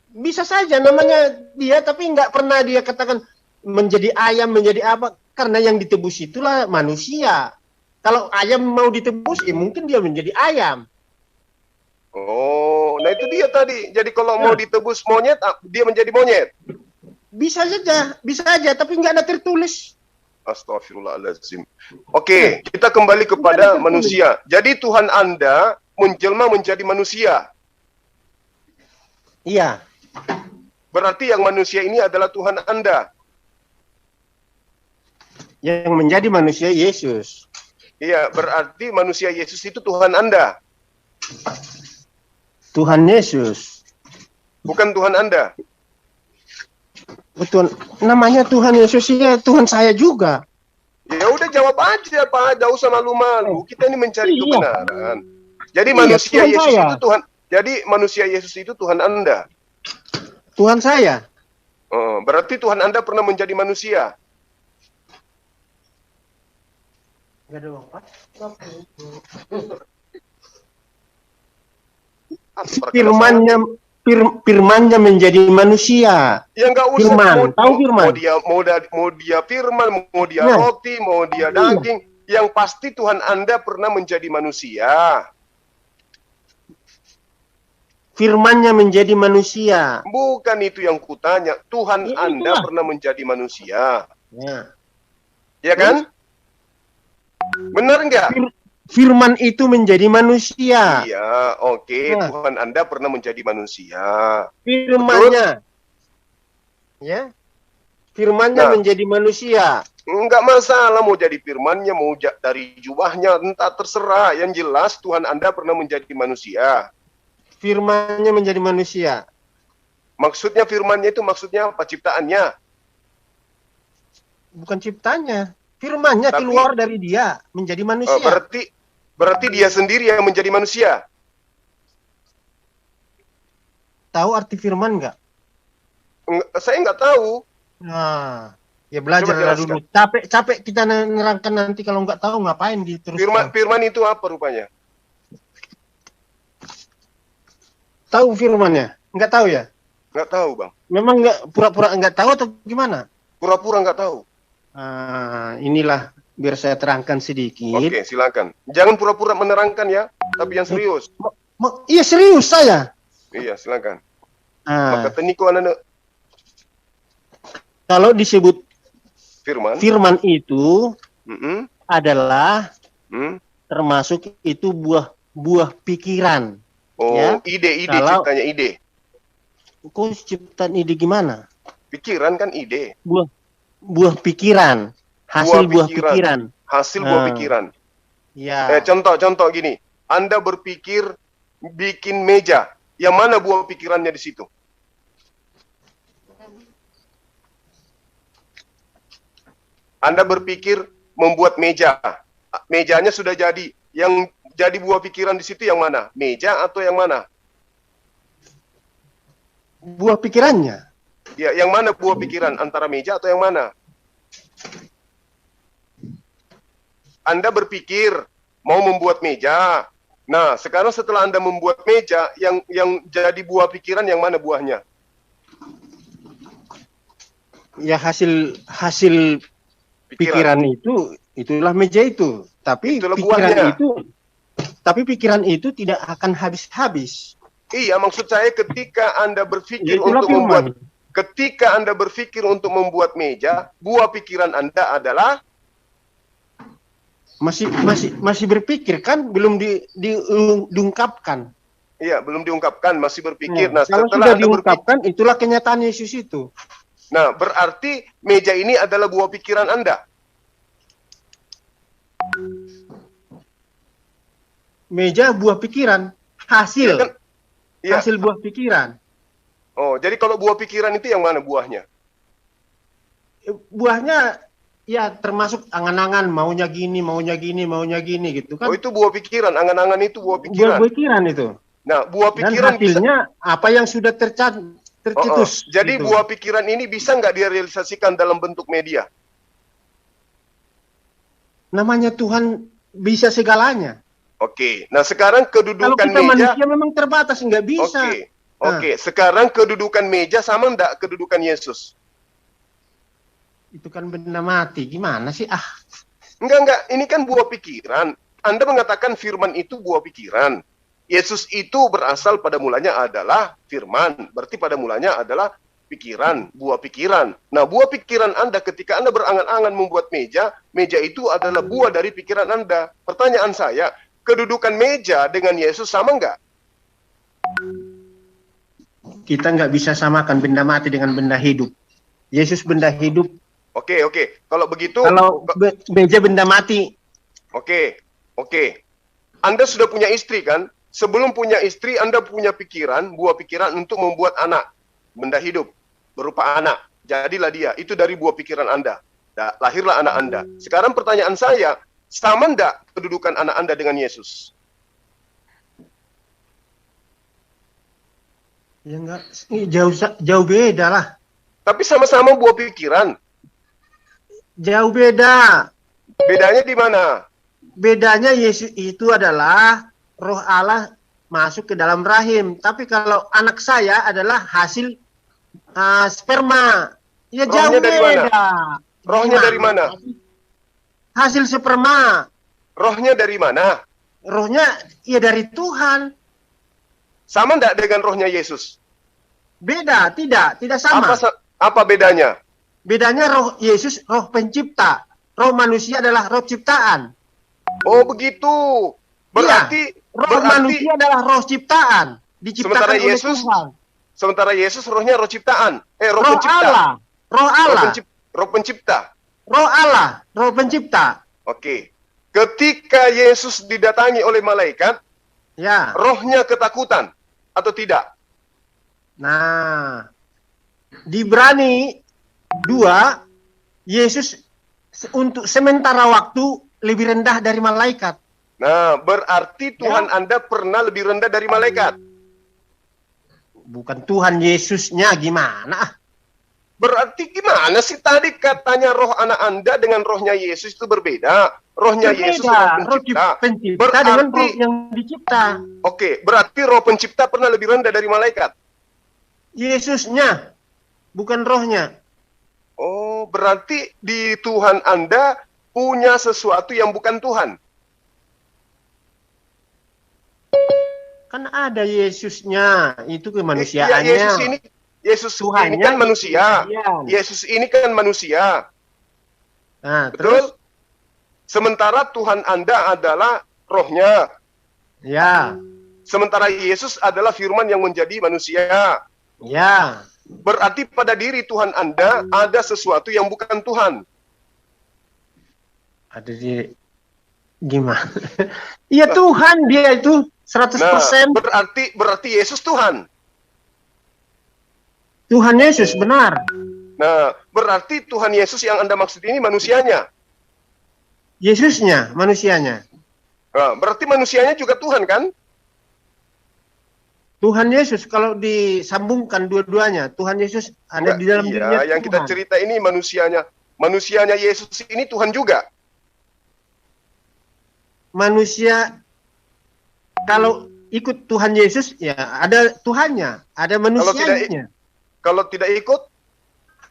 Bisa saja namanya dia, tapi nggak pernah dia katakan menjadi ayam, menjadi apa. Karena yang ditebus itulah manusia. Kalau ayam mau ditebus, ya mungkin dia menjadi ayam. Oh, nah itu dia tadi. Jadi kalau mau ditebus monyet, dia menjadi monyet. Bisa saja, tapi nggak ada tertulis. Astagfirullahaladzim. Oke, kita kembali kepada manusia. Jadi Tuhan Anda menjelma menjadi manusia. Iya, Berarti yang manusia ini adalah Tuhan Anda. yang menjadi manusia Yesus. Iya, berarti manusia Yesus itu Tuhan Anda. Tuhan Yesus. Bukan Tuhan Anda. Betul. Namanya Tuhan Yesus, ya Tuhan saya juga. Ya udah jawab aja Pak, enggak usah malu-malu. Kita ini mencari Iya. kebenaran. Jadi Iya, manusia Tuhan Yesus saya. itu Tuhan. Jadi manusia Yesus itu Tuhan Anda. Tuhan saya. Oh, berarti Tuhan Anda pernah menjadi manusia. Firmannya menjadi manusia. Ya nggak usah. Firman, tahu firman? Mau dia firman, mau dia Nah. roti, mau dia daging. Yang pasti Tuhan Anda pernah menjadi manusia. Firmannya menjadi manusia. Bukan itu yang kutanya. Tuhan Ya, Anda itulah. pernah menjadi manusia. Ya. Ya kan? Benar nggak? Firman itu menjadi manusia. Iya, oke. Nah. Tuhan Anda pernah menjadi manusia. Firmannya. Ya. Firmannya Nah. menjadi manusia. Enggak masalah mau jadi firmannya, mau dari jubahnya, entah terserah. Yang jelas Tuhan Anda pernah menjadi manusia. Firmannya menjadi manusia. Maksudnya firmannya itu maksudnya apa? Ciptaannya. Bukan ciptanya. Firmannya Tapi- keluar dari dia menjadi manusia. Berarti dia sendiri yang menjadi manusia. Tahu arti firman nggak? Saya nggak tahu. Nah, ya belajar Coba jelaskan. dulu. Capek kita nerangkan nanti kalau nggak tahu ngapain diteruskan. Firman itu apa rupanya? Tahu firmannya? Nggak tahu ya? Nggak tahu, Bang. Memang nggak pura-pura nggak tahu atau gimana? Pura-pura nggak tahu. Inilah biar saya terangkan sedikit. Oke, silakan. Jangan pura-pura menerangkan ya, tapi yang serius. Iya serius saya. Iya, silakan. Ah, Maka teniko anak kalau disebut firman. firman itu Mm-mm. adalah Hmm. termasuk itu buah pikiran. Oh, Ya. ide Kalau- ciptanya ide. Kok ciptaan ide gimana? Pikiran kan ide. Buah pikiran, hasil buah pikiran. pikiran. Hasil buah Ah. pikiran. Ya. Contoh gini. Anda berpikir bikin meja. Yang mana buah pikirannya di situ? Anda berpikir membuat meja. Mejanya sudah jadi. Yang jadi buah pikiran di situ yang mana? Meja atau yang mana? Buah pikirannya. Ya, yang mana buah pikiran? Antara meja atau yang mana? Anda berpikir mau membuat meja. Nah, sekarang setelah Anda membuat meja, yang jadi buah pikiran yang mana buahnya? Ya hasil pikiran itulah meja itu. Tapi Itulah pikiran buahnya. pikiran itu tidak akan habis-habis. Iya, maksud saya ketika Anda berpikir Ya, itulah untuk membuat firman. ketika Anda berpikir untuk membuat meja, buah pikiran Anda adalah masih berpikir kan, belum diungkapkan. iya, belum diungkapkan, masih berpikir. Nah, Nah, kalau setelah sudah Anda berpikir, diungkapkan, itulah kenyataan Yesus itu. nah, berarti meja ini adalah buah pikiran Anda. Meja buah pikiran, hasil, Iya kan? Iya. hasil buah pikiran. Oh, jadi kalau buah pikiran itu yang mana buahnya? Buahnya ya termasuk angan-angan, maunya gini, gitu kan. Oh, itu buah pikiran, angan-angan itu buah Buah pikiran. pikiran itu. Nah, buah Dan pikiran bisa. hasilnya apa yang sudah tercetus. Jadi gitu. buah pikiran ini bisa nggak direalisasikan dalam bentuk media? Namanya Tuhan bisa segalanya. Oke. Nah, sekarang Kalau kedudukan kita meja. manusia memang terbatas, nggak bisa. Oke. Oke. Sekarang kedudukan meja sama nggak kedudukan Yesus? Itu kan benda mati. Gimana sih? Enggak. Ini kan buah pikiran. Anda mengatakan firman itu buah pikiran. Yesus itu berasal pada mulanya adalah firman. Berarti pada mulanya adalah pikiran, buah pikiran. Nah, buah pikiran Anda ketika Anda berangan-angan membuat meja, meja itu adalah buah dari pikiran Anda. Pertanyaan saya, kedudukan meja dengan Yesus sama nggak? Kita nggak bisa samakan benda mati dengan benda hidup. Yesus benda hidup. Oke. Kalau begitu, Kalau meja benda mati. Oke. Anda sudah punya istri kan? Sebelum punya istri, Anda punya pikiran, buah pikiran untuk membuat anak, benda hidup, berupa anak. Jadilah dia, itu dari buah pikiran Anda. Lahirlah anak Anda. Sekarang pertanyaan saya, sama enggak kedudukan anak Anda dengan Yesus? Ya enggak, jauh beda lah. Tapi sama-sama buah pikiran. Jauh beda. Bedanya di mana? Bedanya Yesus itu adalah Roh Allah masuk ke dalam rahim. Tapi kalau anak saya adalah hasil sperma. Ya jauh Rohnya dari mana? beda. Rohnya Gimana? dari mana? Hasil sperma. Rohnya dari mana? Rohnya ya dari Tuhan. Sama enggak dengan rohnya Yesus? Beda, tidak sama. Apa bedanya? Bedanya roh Yesus roh pencipta. Roh manusia adalah roh ciptaan. Oh, begitu. Berarti Roh manusia adalah roh ciptaan, diciptakan oleh Tuhan. Sementara Yesus rohnya roh ciptaan. Roh pencipta. Allah. Roh Allah. Roh pencipta. Roh Allah, roh pencipta. Oke. Ketika Yesus didatangi oleh malaikat, Ya. rohnya ketakutan atau tidak? Nah, di Ibrani 2, Yesus untuk sementara waktu lebih rendah dari malaikat. Nah, berarti Tuhan Anda pernah lebih rendah dari malaikat. Bukan Tuhan Yesusnya, gimana? Berarti gimana sih tadi katanya roh anak Anda dengan rohnya Yesus itu berbeda? Rohnya Yesus roh pencipta. Pencipta dengan roh yang dicipta. Oke, berarti roh pencipta pernah lebih rendah dari malaikat. Yesusnya, bukan rohnya. Oh, berarti di Tuhan Anda punya sesuatu yang bukan Tuhan. Kan ada Yesusnya, itu kemanusiaannya. Ya, Yesus ini kan manusia. Yesus ini kan manusia. Nah, betul? Sementara Tuhan Anda adalah rohnya. Ya. Sementara Yesus adalah firman yang menjadi manusia. Ya. Berarti pada diri Tuhan Anda ada sesuatu yang bukan Tuhan. Ada di gimana? Iya, Tuhan dia itu 100%. Nah, berarti Yesus Tuhan. Tuhan Yesus benar. Nah, berarti Tuhan Yesus yang Anda maksud ini manusianya. Yesusnya, manusianya. Nah, berarti manusianya juga Tuhan kan? Tuhan Yesus kalau disambungkan dua-duanya, Tuhan Yesus ada di dalam dirinya. Yang kita cerita ini manusianya Yesus ini Tuhan juga. Manusia kalau ikut Tuhan Yesus ya ada Tuhannya, ada manusianya. Kalau tidak ikut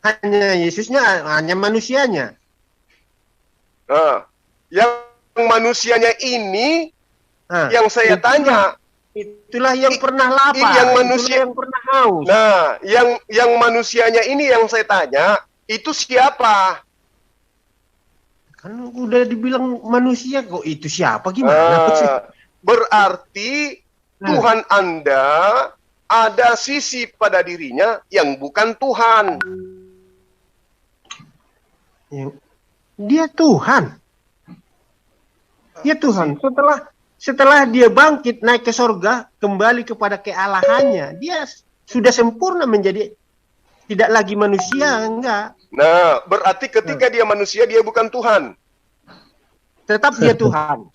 hanya Yesusnya, hanya manusianya. Nah, yang manusianya ini yang saya tanya, itulah yang pernah lapar, Ini yang manusia. itulah yang pernah haus. Nah, yang manusianya ini yang saya tanya, itu siapa? Kan udah dibilang manusia kok, itu siapa gimana? Berarti Tuhan Anda ada sisi pada dirinya yang bukan Tuhan. Dia Tuhan. Dia Tuhan. Setelah dia bangkit naik ke sorga, kembali kepada kealahannya, dia sudah sempurna menjadi tidak lagi manusia, enggak. Nah, berarti ketika dia manusia, dia bukan Tuhan. Tetap dia Tuhan.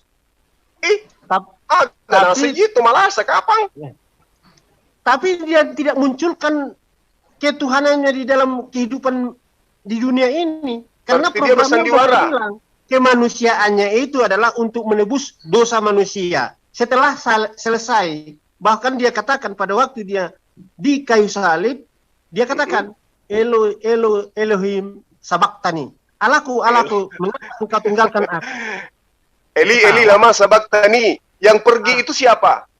Karena segitu malah sekapang. Tapi dia tidak munculkan ketuhanannya di dalam kehidupan di dunia ini. Karena berarti dia bersandiwara. Bilang, kemanusiaannya itu adalah untuk menebus dosa manusia. Setelah selesai, bahkan dia katakan pada waktu dia di kayu salib, dia katakan, Elohim sabaktani. Alaku, mengapa engkau tinggalkan aku? Eli lama sabaktani. Yang pergi itu siapa?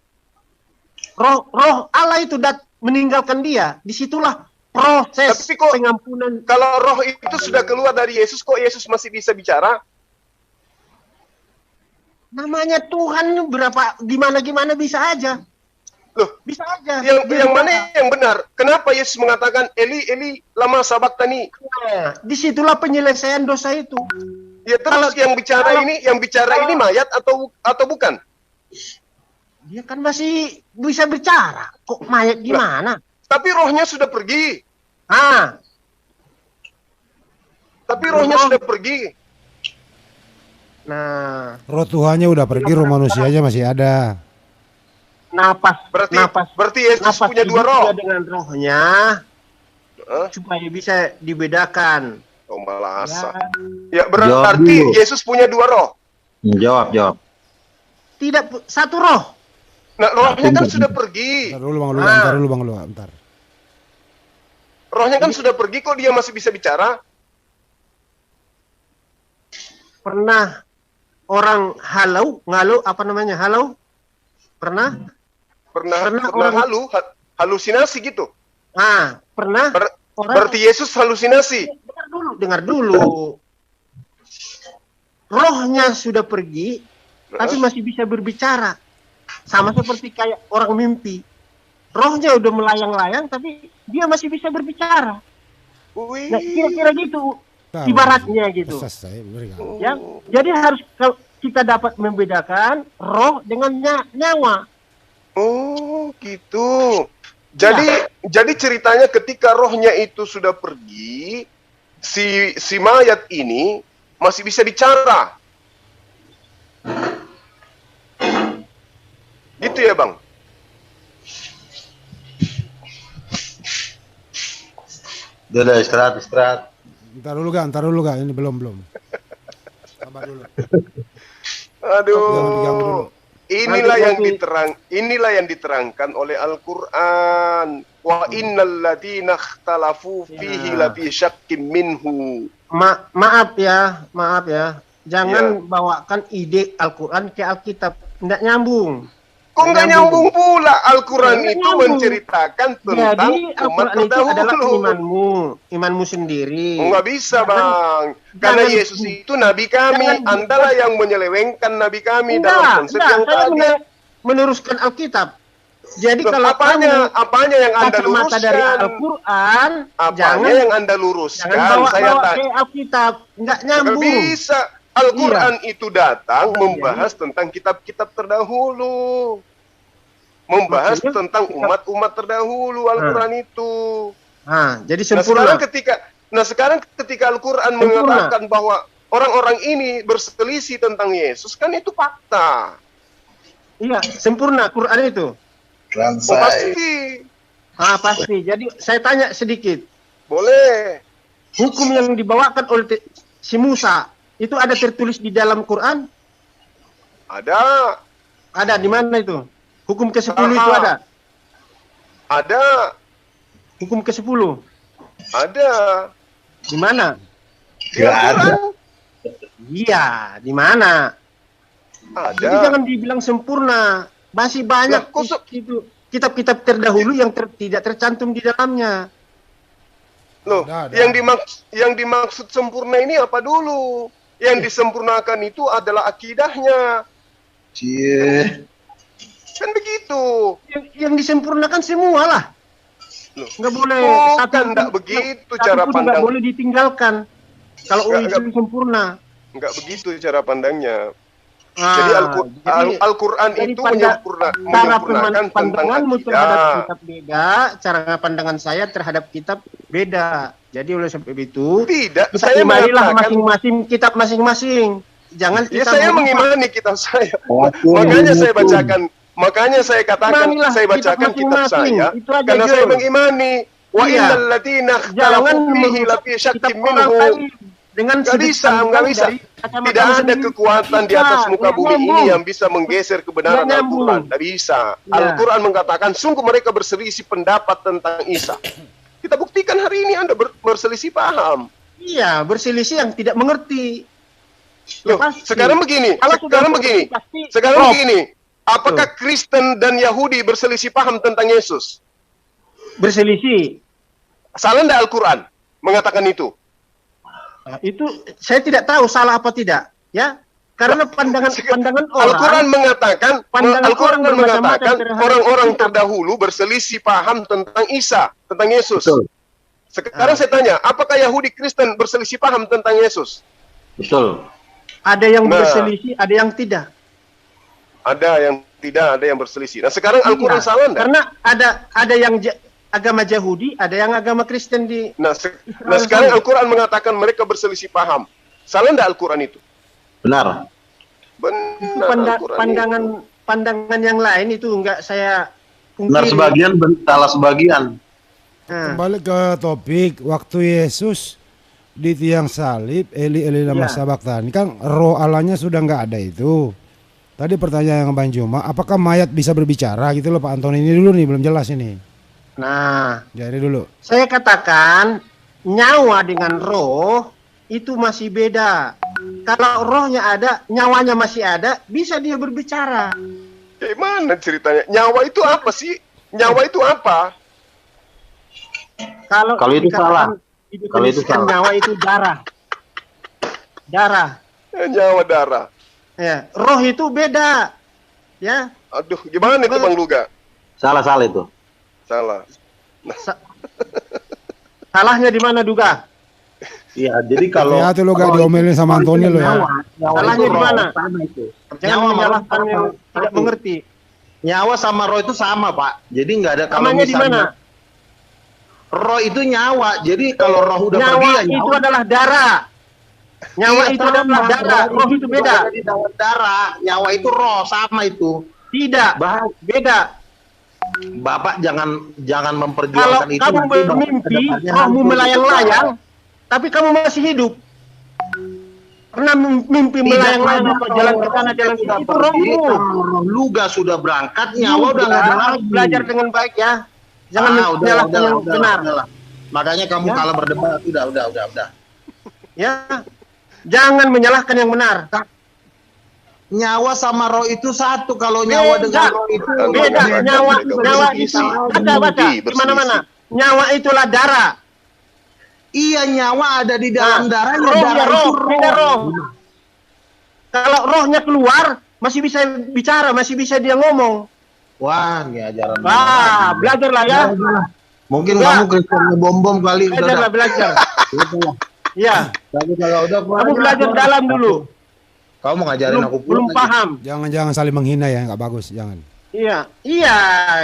Roh Allah itu meninggalkan dia. Disitulah proses pengampunan. Kalau roh itu sudah keluar dari Yesus, kok Yesus masih bisa bicara? Namanya Tuhan, gimana bisa aja. Loh, bisa aja. Yang mana yang benar? Kenapa Yesus mengatakan Eli lama sabaktani? Nah, disitulah penyelesaian dosa itu. Ya terus yang bicara ini mayat atau bukan? Dia kan masih bisa bicara. Kok mayat gimana? Tapi rohnya sudah pergi. Tapi rohnya sudah pergi. Nah, roh Tuhannya udah pergi, roh manusianya masih ada. Berarti Yesus punya dua roh. Dengan rohnya supaya bisa dibedakan. Oh malah ya berarti Yesus punya dua roh. Jawab. Tidak, satu roh. Nah, rohnya kan sudah pergi. Bentar dulu Bang Lu. Rohnya kan sudah pergi, kok dia masih bisa bicara? Pernah orang halau? Pernah orang halusinasi gitu. Pernah. Berarti Yesus halusinasi. Dengar dulu. Rohnya sudah pergi, tapi masih bisa berbicara. Sama seperti kayak orang mimpi. Rohnya udah melayang-layang, tapi dia masih bisa berbicara. Nah, kira-kira gitu. Ibaratnya gitu. Ya, jadi harus kita dapat membedakan roh dengan nyawa. Oh, gitu. Jadi ceritanya ketika rohnya itu sudah pergi, si mayat ini masih bisa bicara. Gitu ya, Bang? Udah istirahat. Ntar dulu gak, ini belum. Sabar dulu. Aduh. Inilah yang diterangkan oleh Al-Qur'an. Wa innal ladzina ikhtalafu fihi lafi syakkim minhu. Maaf ya. Jangan bawakan ide Al-Qur'an ke Alkitab. Nggak nyambung. Kok nggak nyambung pula? Al-Quran itu menceritakan tentang umat terdahulu. Adalah imanmu sendiri. Nggak bisa, Bang. Karena Yesus itu Nabi kami. Andalah yang menyelewengkan Nabi kami dalam konsep yang tadi. Meneruskan Alkitab. Jadi kalau apanya yang Anda luruskan? Dari Al-Quran, apanya yang Anda luruskan? Jangan bawa ke Alkitab. Nggak nyambung. Nggak bisa. Al-Quran itu datang membahas tentang kitab-kitab terdahulu. Membahas tentang umat-umat terdahulu Al-Quran itu. Jadi sempurna. Sekarang ketika Al-Quran mengatakan bahwa orang-orang ini berselisih tentang Yesus, kan itu fakta. Iya, sempurna Quran itu. Pasti. Pasti. Jadi saya tanya sedikit. Boleh. Hukum yang dibawakan oleh si Musa itu ada tertulis di dalam Quran? Ada. Ada di mana itu? Hukum ke-10 itu ada? Ada. Hukum ke-10? Ada. Di mana? Di Al-Quran. Iya, di mana? Ada. Jadi jangan dibilang sempurna. Masih banyak Lah, kok itu kitab-kitab terdahulu yang tidak tercantum di dalamnya. Loh, Ada. yang dimaksud sempurna ini apa dulu? Yang disempurnakan itu adalah akidahnya. Cie. Kan begitu. Yang disempurnakan semua lah. Loh, Nggak boleh bukan, nggak begitu satu cara pun pandang. nggak boleh ditinggalkan. Kalau Nggak- itu sempurna. Enggak begitu cara pandangnya. Ah, Jadi jadi Al-Quran dari itu cara menyempurnakan tentang pandanganmu terhadap akidah. kitab beda, cara pandangan saya terhadap kitab beda. Jadi oleh sebab itu Tidak, kita saya imanilah mengatakan, masing-masing kitab masing-masing. Jangan ya kita saya merubah. mengimani kitab saya. Aku Makanya saya menghukum. bacakan, makanya saya katakan, Imanilah saya kitab bacakan kitab masing-masing. saya, Itu aja, karena Jul. saya mengimani. Wa Iya. innal ladina Jangan ikhtalafu fihi merusak lafi kitab syakkim orang minhu. lain dengan Nggak sudut bisa, pandang nggak bisa. dari kacamata Tidak ada sendiri. kekuatan di atas muka Nggak bumi ini nyambung. yang bisa menggeser kebenaran Nggak nyambung. Al-Quran. Tidak bisa. Ya. Al-Quran mengatakan, sungguh mereka berselisih pendapat tentang Isa. Kita buktikan hari ini Anda berselisih paham. Iya, berselisih yang tidak mengerti. Ya Loh, pasti. sekarang begini, Kalau sudah sekarang begini, pasti sekarang drop. begini. Apakah Kristen dan Yahudi berselisih paham tentang Yesus? Berselisih. Salah enggak Al-Quran mengatakan itu? Nah, itu saya tidak tahu salah apa tidak, ya. Karena pandangan orang Al-Quran mengatakan, pandangan Al-Quran orang bermacam-macam mengatakan terhadap orang-orang kitab. terdahulu berselisih paham tentang Isa, tentang Yesus. Betul. Sekarang saya tanya, apakah Yahudi Kristen berselisih paham tentang Yesus? Betul. ada yang Nah. berselisih, ada yang tidak. Ada yang tidak, ada yang berselisih. Nah sekarang Al-Quran Iya, salah enggak? Karena ada yang agama Yahudi, ada yang agama Kristen di Nah, sekarang Al-Quran mengatakan mereka berselisih paham. Salah enggak Al-Quran itu? Benar. Benar Al-Quran pandangan yang lain itu enggak saya Benar pungkiri. sebagian, salah sebagian. Nah, Kembali ke topik waktu Yesus di tiang salib, Eli lama Ya. sabaktani, kan roh Allahnya sudah nggak ada itu. Tadi pertanyaan yang Bang Juma, apakah mayat bisa berbicara gitu loh Pak Antoni, ini dulu nih belum jelas ini. nah, Jadi dulu. saya katakan nyawa dengan roh itu masih beda. Kalau rohnya ada, nyawanya masih ada, bisa dia berbicara. Gimana ceritanya? Nyawa itu apa sih? Nyawa itu apa? Kalau Kalau itu dikatakan- salah. Kalau itu didefinisikan salah. nyawa itu darah. Darah. Nyawa darah. Ya, roh itu beda. Ya, Aduh, gimana itu Bang Luga? Salah itu. Salah. salahnya di mana Duga? Iya, jadi kalau Ya tuh lo gak diomelin sama Antoni lo ya. Salahnya di mana? Jangan Nyawa sama menyalahkan roh yang sama tidak satu. mengerti. Nyawa sama roh itu sama, Pak. Jadi nggak ada kalau Namanya di mana? misalnya roh itu nyawa. Jadi kalau roh udah Nyawa pergi ya itu nyawa. adalah darah. Nyawa Iya, itu sama. adalah darah, roh itu beda. Ada di dalam darah. Nyawa itu roh sama itu. Tidak, beda. Bapak jangan Kalau memperjuangkan itu. kamu nanti Bapak bermimpi, kedepannya rohmu hancur. melayang-layang, tapi kamu masih hidup. Pernah mimpi Tidak melayang-layang ada apa jalan ke sana, jalan ke sudah sini, itu pergi, rohmu. kalau roh luga sudah berangkat, nyawa udah nggak ada lagi. Belajar dengan baik ya. Jangan menyalahkan yang benar. Udahlah. Makanya kamu Ya. kalah berdebat. Udah. Ya. Jangan menyalahkan yang benar. Nyawa sama roh itu satu. Kalau nyawa Beda. dengan roh itu Beda, Mereka nyawa berselisih. itu baca di mana-mana. Nyawa itulah darah. Iya, nyawa ada di dalam darahnya. roh ya Darah roh, itu beda roh. Kalau rohnya keluar, masih bisa bicara, masih bisa dia ngomong. Wah, ini ajaran. Wah, belajarlah ya. Mungkin Ya. kamu Kristen bom kali. Belajarlah, belajar. Udah. Ya, Tapi kalau udah kamu belajar dalam dulu. Kamu mau ngajarin aku Belum pulang aja. paham. Jangan saling menghina ya, nggak bagus, jangan. Iya,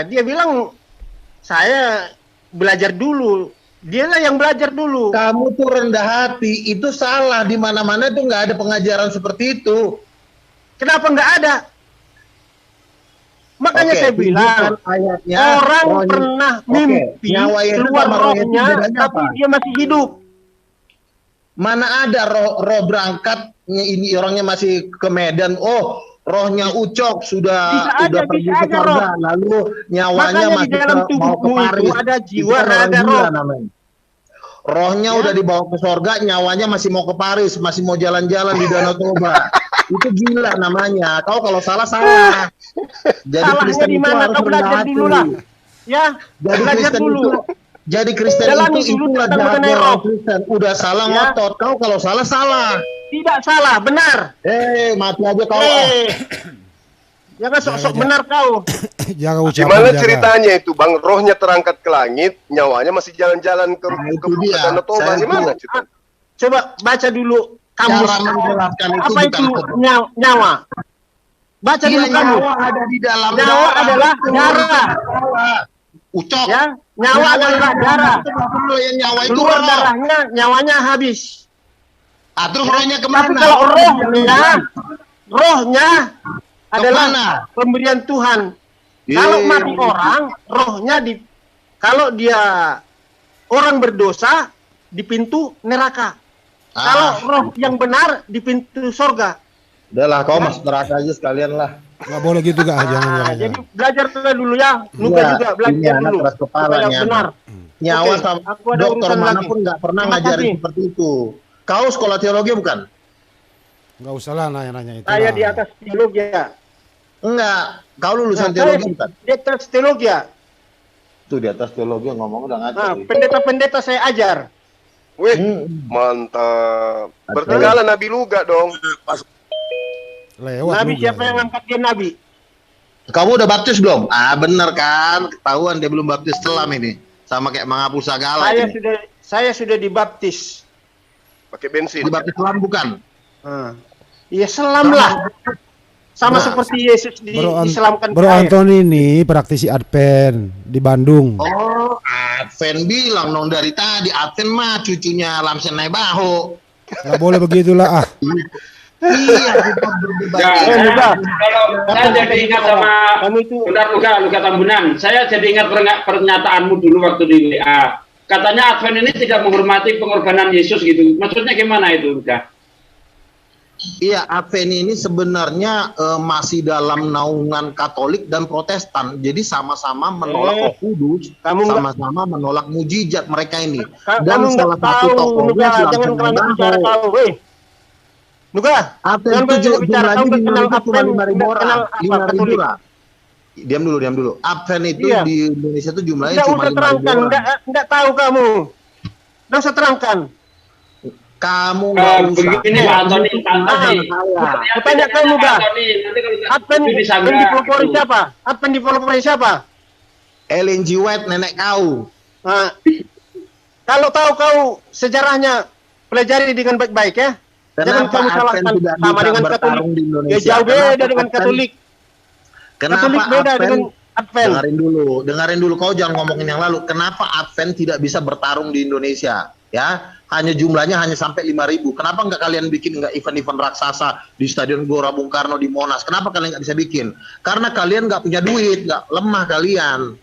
dia bilang saya belajar dulu. Dialah yang belajar dulu. Kamu tuh rendah hati, itu salah. Di mana-mana tuh nggak ada pengajaran seperti itu. Kenapa nggak ada? Makanya Oke, saya bilang tunjukkan ayatnya, orang rohnya. pernah Oke, mimpi nyawa itu keluar sama rohnya itu rohnya, bedanya tapi apa? dia masih hidup. Mana ada roh berangkat, ini orangnya masih ke Medan. Oh, rohnya Ucok Bisa aja, udah pergi bisa ke aja, surga, lalu nyawanya Makanya di masih dalam mau ke tubuhmu itu Paris. ada Itu jiwa, kan orang ada gila roh. namanya. rohnya Ya. udah dibawa ke sorga, nyawanya masih mau ke Paris, masih mau jalan-jalan di Danau Toba. Itu gila namanya. Kau kalau salah salah. Jadi Salahnya Kristen di itu mana? harus Kau rendah belajar hati. dulu lah. Ya, Jadi belajar Kristen dulu. itu jadi Kristen Jalani itu dulu itulah tentang jahatnya mengenai orang roh. Kristen. Udah salah Ya. ngotot. Kau kalau salah salah. Tidak salah, benar. Mati aja kau. Jangan sok-sok Jangan, benar kau. Jaga ucapan, Gimana jaga. ceritanya itu Bang? Rohnya terangkat ke langit, nyawanya masih jalan-jalan ke Nah, itu ke dia. Danau Toba. Saya Gimana itu. ceritanya? Coba baca dulu kamus. Cara menjelaskan itu Apa itu bukan nyawa? Baca Iya, dulu kamu. nyawa ada di dalam Nyawa darah. adalah Betul. darah. Ucok. Ya, nyawa adalah darah. Kalau yang nyawa itu Keluar roh. darahnya, nyawanya habis. Terus rohnya Tapi kemana? kalau rohnya adalah Kemana? pemberian Tuhan. Iya. Kalau mati orang, rohnya kalau dia orang berdosa di pintu neraka. Kalau roh yang benar di pintu sorga. Udahlah, kau masuk neraka aja sekalian lah. Nggak boleh gitu gak? Jangan. Jadi belajar dulu ya. Nuka Iya, juga ini belajar anak dulu. keras kepala Supaya nih, benar. Nyawa Oke, sama aku ada dokter urusan manapun lagi. nggak pernah Terima ngajarin kasih. seperti itu. Kau sekolah teologi bukan? Nggak usah lah nanya-nanya itu. Saya lah. di atas teologi ya. Enggak. Kau lulusan Nah, teologi saya bukan? di atas teologi ya. Tuh di atas teologi ngomong udah ngaco. Nah, pendeta-pendeta saya ajar. Wih, Hmm. mantap. Bertinggalan Nabi Luga dong. Lewat Nabi juga. siapa yang angkat dia Nabi? Kamu udah baptis belum? Bener kan? Ketahuan dia belum baptis selam ini. Sama kayak Mangapu Sagala ini. Saya sudah dibaptis. Pakai bensin. Dibaptis selam bukan? Iya selam lah. Sama Nah, seperti Yesus diselamkan Bro ke air. Antoni ini praktisi Advent di Bandung. Oh, Adven bilang dong dari tadi. Adven mah cucunya Lamsen Naibaho. Nggak boleh begitulah ah. Iya, kita berdebat. Ya, Luka. kalau saya jadi ingat sama Kamu itu Bentar Luka Tambunan. Saya jadi ingat pernyataanmu dulu waktu di WA. Katanya Advent ini tidak menghormati pengorbanan Yesus gitu. Maksudnya gimana itu, Luka? Iya, Adven ini sebenarnya masih dalam naungan Katolik dan Protestan. Jadi sama-sama menolak Roh Kudus, kamu nggak- sama-sama menolak mujizat mereka ini. kamu Dan nggak salah satu tahu, tokohnya Luka. Jangan Lamsen kerana bicara Naibaho. kau, weh. Luka, Adven jangan itu banyak bicara. jumlahnya Kau di nggak kenal Indonesia cuma Advent, 5.000 nggak orang. kenal apa 5.000 Katolik. orang. Diam dulu. Adven itu Iya. di Indonesia itu jumlahnya Tidak cuma usah 5.000 terangkan, orang. tidak tahu kamu. Tidak usah terangkan. Kamu nggak usah. Begini Pak Antoni, Pak Antoni. Aku tanya kamu, Pak. Antoni, nanti kalau Advent itu disangka dipelopori itu. siapa? Advent dipelopori siapa? Ellen G. White nenek kau. Nah, kalau tahu kau sejarahnya, pelajari dengan baik-baik ya. Jangan Kenapa kamu Advent salahkan tidak sama bisa dengan Katolik. bertarung di Indonesia? Ya jauh beda Kenapa dengan Advent- Katolik. Kenapa Katolik beda Advent- dengan Advent. Dengarin dulu. Kau jangan ngomongin yang lalu. Kenapa Advent tidak bisa bertarung di Indonesia? Ya, hanya jumlahnya hanya sampai 5.000. Kenapa nggak kalian bikin nggak event-event raksasa di Stadion Gelora Bung Karno di Monas? Kenapa kalian nggak bisa bikin? Karena kalian nggak punya duit, nggak lemah kalian.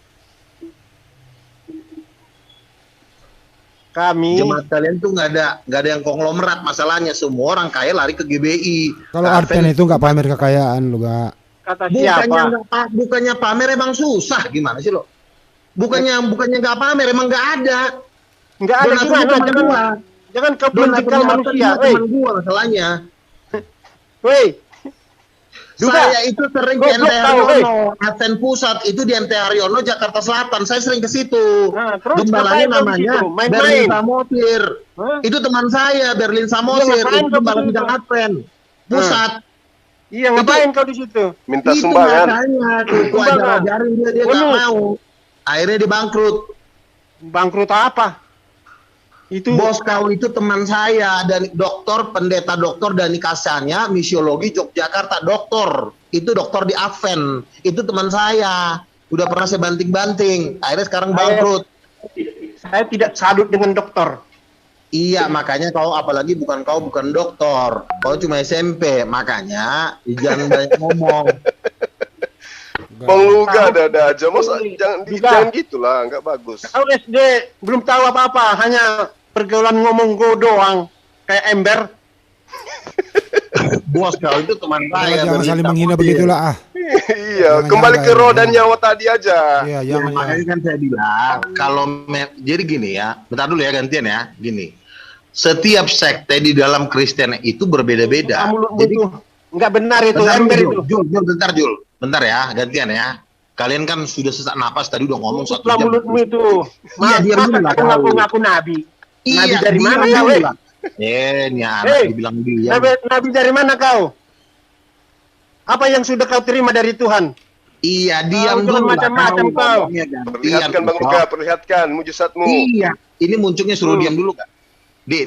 Kami Jemaat kalian tuh nggak ada yang konglomerat masalahnya. Semua orang kaya lari ke GBI. Kalau Advent itu nggak pamer kekayaan lu gak. kata siapa? Bukannya pamer emang susah gimana sih lo? Bukannya nggak pamer emang nggak ada. Enggak ada Donaturnya gimana? teman gua. Jangan kau Donaturnya menjegal manusia. teman gua masalahnya. Weh, Juga. Saya itu sering ke Goblok NT kau, Haryono, Advent Pusat itu di NT Haryono, Jakarta Selatan. Saya sering ke situ. Nah, terus Gembalanya ngapain kau di namanya situ? Main-main? Berlin Samosir. Hah? Itu teman saya, Berlin Samosir. ngapain Itu kau gembala di situ? bidang Advent Pusat. Iya, ngapain kau di situ? Minta Itu sumbangan. makanya aku Sumbangan. ajarin dia nggak Penuh. mau. Akhirnya dia bangkrut. Bangkrut apa? Itu Bos kau itu teman saya dan pendeta doktor Dani Kasyanya, misiologi Yogyakarta, doktor. Itu doktor di Advent. Itu teman saya. Udah pernah saya banting-banting. Akhirnya sekarang bangkrut. saya tidak salut dengan dokter. Iya, makanya apalagi bukan doktor. Kau cuma SMP, makanya jangan banyak ngomong. Bang Luga ada aja, masa jangan Juga. jangan gitulah, nggak bagus. Kau SD belum tahu apa-apa, hanya pergaulan ngomong go doang, kayak ember. Bos kau itu teman Udah, saya. jangan Berlin saling menghina Samosir. begitulah ah. Iya, Jangan kembali nyangka ke ya, roh dan jangan. nyawa tadi aja. Iya, Ya, jangan ya. makanya kan saya bilang kalau jadi gini ya, bentar dulu ya gantian ya, gini. Setiap sekte di dalam Kristen itu berbeda-beda. Mulutmu Jadi itu nggak benar itu, bentar ember dulu, itu. Jul, bentar Jul, bentar ya, gantian ya. Kalian kan sudah sesak napas tadi udah ngomong 1 Tutuplah jam. mulutmu itu. Iya, diam Masa dulu lah kau kau. ngaku-ngaku nabi? Nabi Iya, dari diam mana kau? dulu lah. Ini anak Hei, dibilang diam. Nabi dari mana kau? Apa yang sudah kau terima dari Tuhan? Iya, diam Kau dulu jangan lah macam-macam kau. kau. Ngomongnya gantian, Perlihatkan Bang kau. Luka, perlihatkan mujizatmu. Iya, ini muncungnya suruh diam dulu kan? Ya,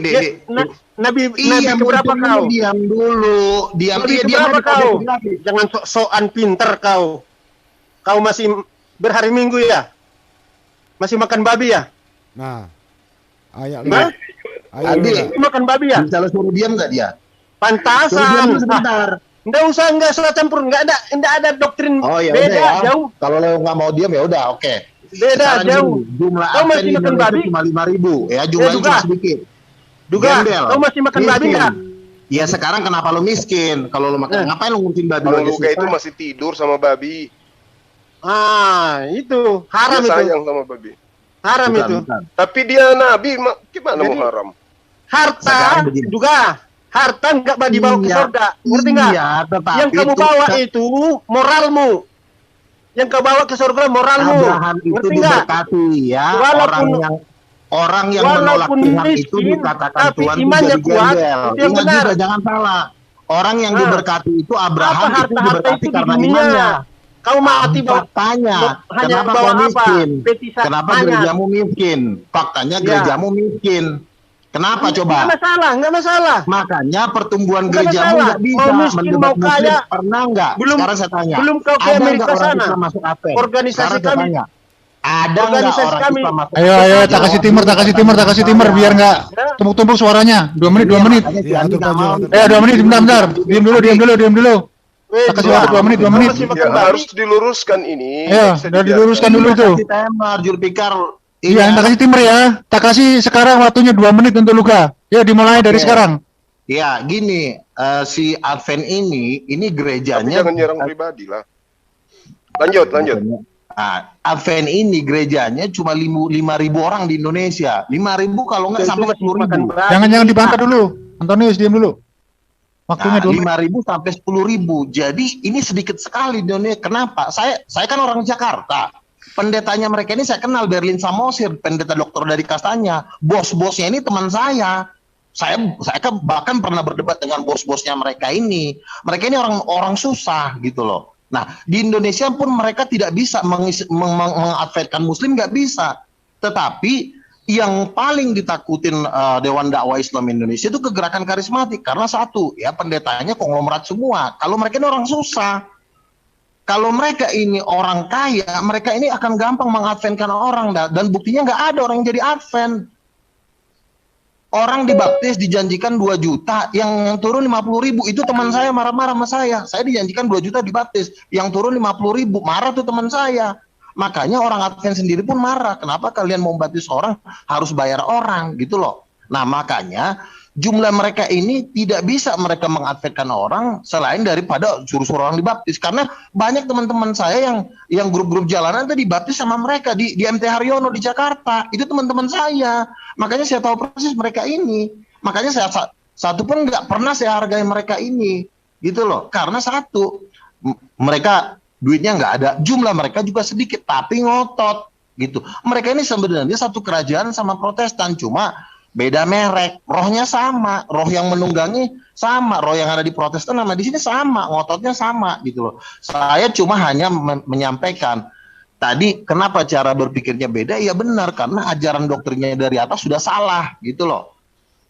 Nabi Iya, keberapa muncungnya kau? diam dulu. Diam, Nabi iya, diam keberapa aja, kau kau? jadi lagi. Jangan sok-sokan pinter kau. Kau masih berhari Minggu ya? Masih makan babi ya? Nah, ayat Hah? Ayat Adi. Makan babi ya? Bisa lo suruh diam nggak dia? Suruh diam Pantasan. dulu sebentar. Nggak usah campur, nggak ada doktrin Oh ya beda, udah ya. jauh. Kalau lo nggak mau diam ya udah, oke. Beda, Sekarang jauh. gini, jumlah Kau advent masih di makan Indonesia babi? cuma 5.000 ya, jumlahnya juga. cuma sedikit. Duga, Gembel. kau masih makan babi Miskin. nggak? Ya sekarang kenapa lo miskin? Kalau lo makan, ngapain lo ngurusin babi Bang lo aja Luka itu susah? masih tidur sama babi. Ah, itu haram Dia itu. sayang sama babi. Haram Bukan, itu. bukan. Tapi dia nabi, gimana Jadi, mau haram? Harta Sekarang begini. juga. Harta nggak dibawa ke Iya. surga. Ngerti nggak? Iya, tetapi Yang kamu itu bawa kan itu moralmu. Yang kau bawa ke surga moralmu. Abraham itu Ngerti nggak? diberkati ya. Walaupun- orang yang menolak walaupun Tuhan itu miskin, dikatakan tapi Tuhan itu imannya jadi kuat, gembel. itu yang Ingat benar. juga, jangan salah. Orang yang Nah, diberkati itu Abraham apa itu harta-harta diberkati itu di karena dunia? imannya. Kau mati bawa Faktanya, hanya kenapa bawa kau apa? miskin? Petisa Kenapa hanya. gerejamu miskin? Faktanya Ya. gerejamu miskin. Kenapa Nggak coba? masalah, nggak masalah. Makanya pertumbuhan Nggak gerejamu masalah. nggak bisa Mau miskin, mendebat mau muslim. kaya. Pernah nggak? Belum- Sekarang saya tanya. belum kau ke Ada Amerika nggak orang sana? Islam masuk Advent? Organisasi Sekarang saya kami. tanya. Ada nggak Organisasi orang kami. Islam masuk Ayo, Advent? tak kasih timur, tak kasih timur, tak kasih timur, biar nggak tumpuk-tumpuk suaranya. 2 menit, 2 menit. Makanya si Iya, Andi atur nggak Pak mau. Jul, 2 menit, bentar. Diam dulu. Weh, Tak kasih juga. waktu 2 menit, 2 Kau menit. masih Ya makan babi? harus diluruskan ini. Ayo, Nggak bisa udah dibiarkan. diluruskan dulu itu. Kasih timer, Julpikar. Iya, tak kasih timur ya. Tak kasih sekarang waktunya 2 menit untuk Luka. Ya, dimulai dari Oke. sekarang. Ya, gini, si Advent ini Tapi gerejanya. jangan nyerang pribadi lah. Lanjut. Nah, Advent ini gerejanya cuma 5.000 orang di Indonesia. 5.000 kalau nggak Itu sampai masih makan 10.000. babi. Jangan dibantah dulu. Antonius, diam dulu. Waktunya Nah, 2 menit. 5.000 sampai 10.000. Jadi ini sedikit sekali di Indonesia. Kenapa? Saya kan orang Jakarta. Pendetanya mereka ini saya kenal, Berlin Samosir, pendeta dokter dari kastanya. Bos-bosnya ini teman saya. Saya kan bahkan pernah berdebat dengan bos-bosnya mereka ini. Mereka ini orang susah gitu loh. Nah, di Indonesia pun mereka tidak bisa mengadvertkan Muslim, nggak bisa. Tetapi yang paling ditakutin Dewan Dakwah Islam Indonesia itu kegerakan karismatik. Karena satu, ya pendetanya konglomerat semua. Kalau mereka ini orang susah. Kalau mereka ini orang kaya, mereka ini akan gampang mengadventkan orang. Dan buktinya nggak ada orang yang jadi advent. Orang dibaptis dijanjikan 2 juta, yang turun 50.000. Itu teman saya marah-marah sama saya. Saya dijanjikan 2 juta dibaptis, yang turun 50.000. Marah tuh teman saya. Makanya orang Advent sendiri pun marah. Kenapa kalian mau baptis orang harus bayar orang gitu loh. Nah makanya jumlah mereka ini tidak bisa mereka mengadventkan orang selain daripada suruh-suruh orang dibaptis. Karena banyak teman-teman saya yang grup-grup jalanan itu dibaptis sama mereka di MT Haryono di Jakarta. Itu teman-teman saya. Makanya saya tahu persis mereka ini. Makanya saya satu pun nggak pernah saya hargai mereka ini. Gitu loh. Karena satu, mereka duitnya nggak ada. Jumlah mereka juga sedikit, tapi ngotot. Gitu. Mereka ini sebenarnya satu kerajaan sama Protestan. Cuma beda merek, rohnya sama, roh yang menunggangi sama, roh yang ada di Protestan sama di sini sama, ngototnya sama gitu loh. Saya cuma hanya menyampaikan tadi kenapa cara berpikirnya beda, ya benar karena ajaran doktrinnya dari atas sudah salah gitu loh.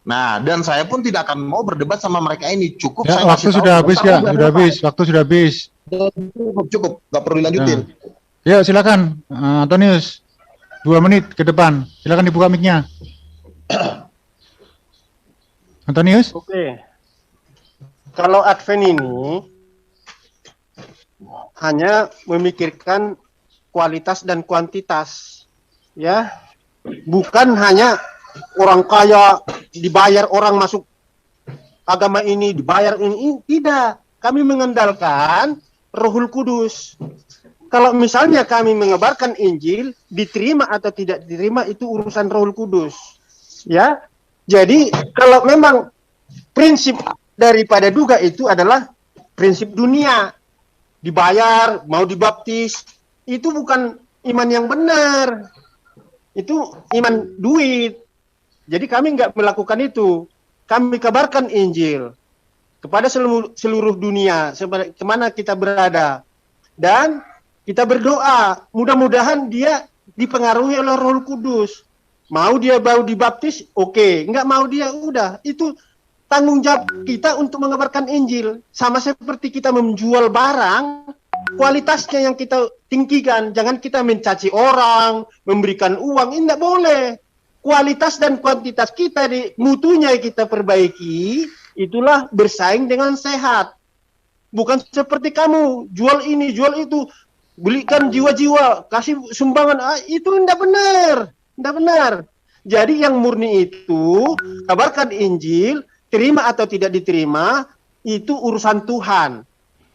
Nah, dan saya pun tidak akan mau berdebat sama mereka ini. Cukup Ya, saya waktu kasih sudah tahu, habis, saya Kak. udah Sudah habis, waktu sudah habis. Cukup, nggak perlu dilanjutin. Ya, silakan. Antonius. 2 menit ke depan. Silakan dibuka mic-nya. Antonius? Oke. Kalau Advent ini hanya memikirkan kualitas dan kuantitas, ya, bukan hanya orang kaya dibayar orang masuk agama ini, dibayar ini tidak. Kami mengandalkan Rohul Kudus. Kalau misalnya kami mengabarkan Injil, diterima atau tidak diterima itu urusan Rohul Kudus. Ya. Jadi kalau memang prinsip daripada duga itu adalah prinsip dunia. Dibayar, mau dibaptis, itu bukan iman yang benar. Itu iman duit. Jadi kami nggak melakukan itu. Kami kabarkan Injil kepada seluruh dunia, kemana kita berada. Dan kita berdoa, mudah-mudahan dia dipengaruhi oleh Roh Kudus. Mau dia baru dibaptis, oke. Nggak mau dia, udah. Itu tanggung jawab kita untuk mengabarkan Injil. Sama seperti kita menjual barang, kualitasnya yang kita tinggikan. Jangan kita mencaci orang, memberikan uang, ini nggak boleh. Kualitas dan kuantitas kita, mutunya kita perbaiki, itulah bersaing dengan sehat. Bukan seperti kamu, jual ini, jual itu, belikan jiwa-jiwa, kasih sumbangan, itu tidak benar. Tidak benar. Jadi yang murni itu, kabarkan Injil, terima atau tidak diterima, itu urusan Tuhan.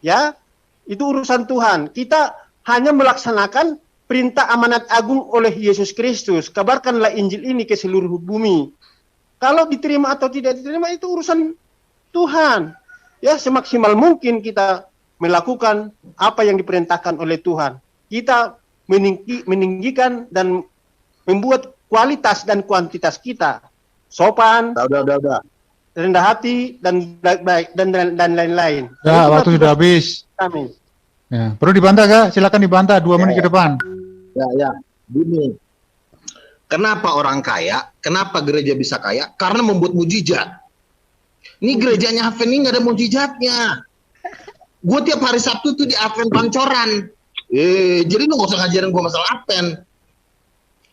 Ya, itu urusan Tuhan. Kita hanya melaksanakan perintah amanat agung oleh Yesus Kristus. Kabarkanlah Injil ini ke seluruh bumi. Kalau diterima atau tidak diterima, itu urusan Tuhan. Ya, semaksimal mungkin kita melakukan apa yang diperintahkan oleh Tuhan. Kita meninggikan dan membuat kualitas dan kuantitas kita sopan, Udah. rendah hati, dan baik dan lain-lain. Ya, waktu sudah habis. Kami. Ya, perlu dibantah Kak? Silakan dibantah 2 menit ke depan. Ya. Gini. Kenapa orang kaya? Kenapa gereja bisa kaya? Karena membuat mujizat. Ini gerejanya Advent ini nggak ada mujizatnya. Gue tiap hari Sabtu tuh di Advent Pancoran. Jadi lu nggak usah ngajarin gue masalah Advent.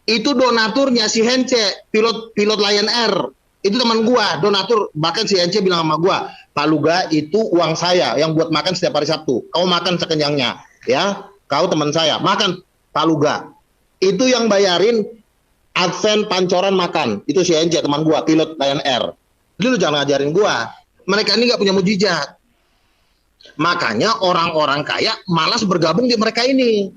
Itu donaturnya si Hence, pilot Lion Air. Itu teman gue, donatur. Bahkan si Hence bilang sama gue, Pak Luga, itu uang saya yang buat makan setiap hari Sabtu. Kau makan sekenyangnya, ya. Kau teman saya, makan Pak Luga. Itu yang bayarin Advent Pancoran makan. Itu si Hence, teman gue, pilot Lion Air. Jadi lu jangan ngajarin gue. Mereka ini nggak punya mujizat. Makanya orang-orang kaya malas bergabung di mereka ini.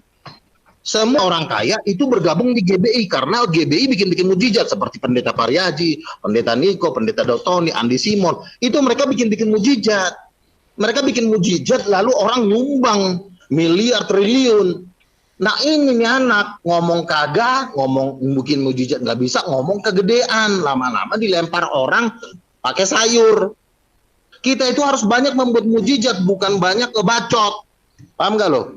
Semua orang kaya itu bergabung di GBI karena GBI bikin mujizat seperti Pendeta Pariaji, Pendeta Niko, Pendeta Dotoni, Andi Simon. Itu mereka bikin mujizat. Mereka bikin mujizat lalu orang nyumbang miliar triliun. Nah ini nih anak ngomong kagak, ngomong bikin mujizat nggak bisa, ngomong kegedean. Lama-lama dilempar orang pakai sayur. Kita itu harus banyak membuat mujizat, bukan banyak ngebacot. Paham gak lo?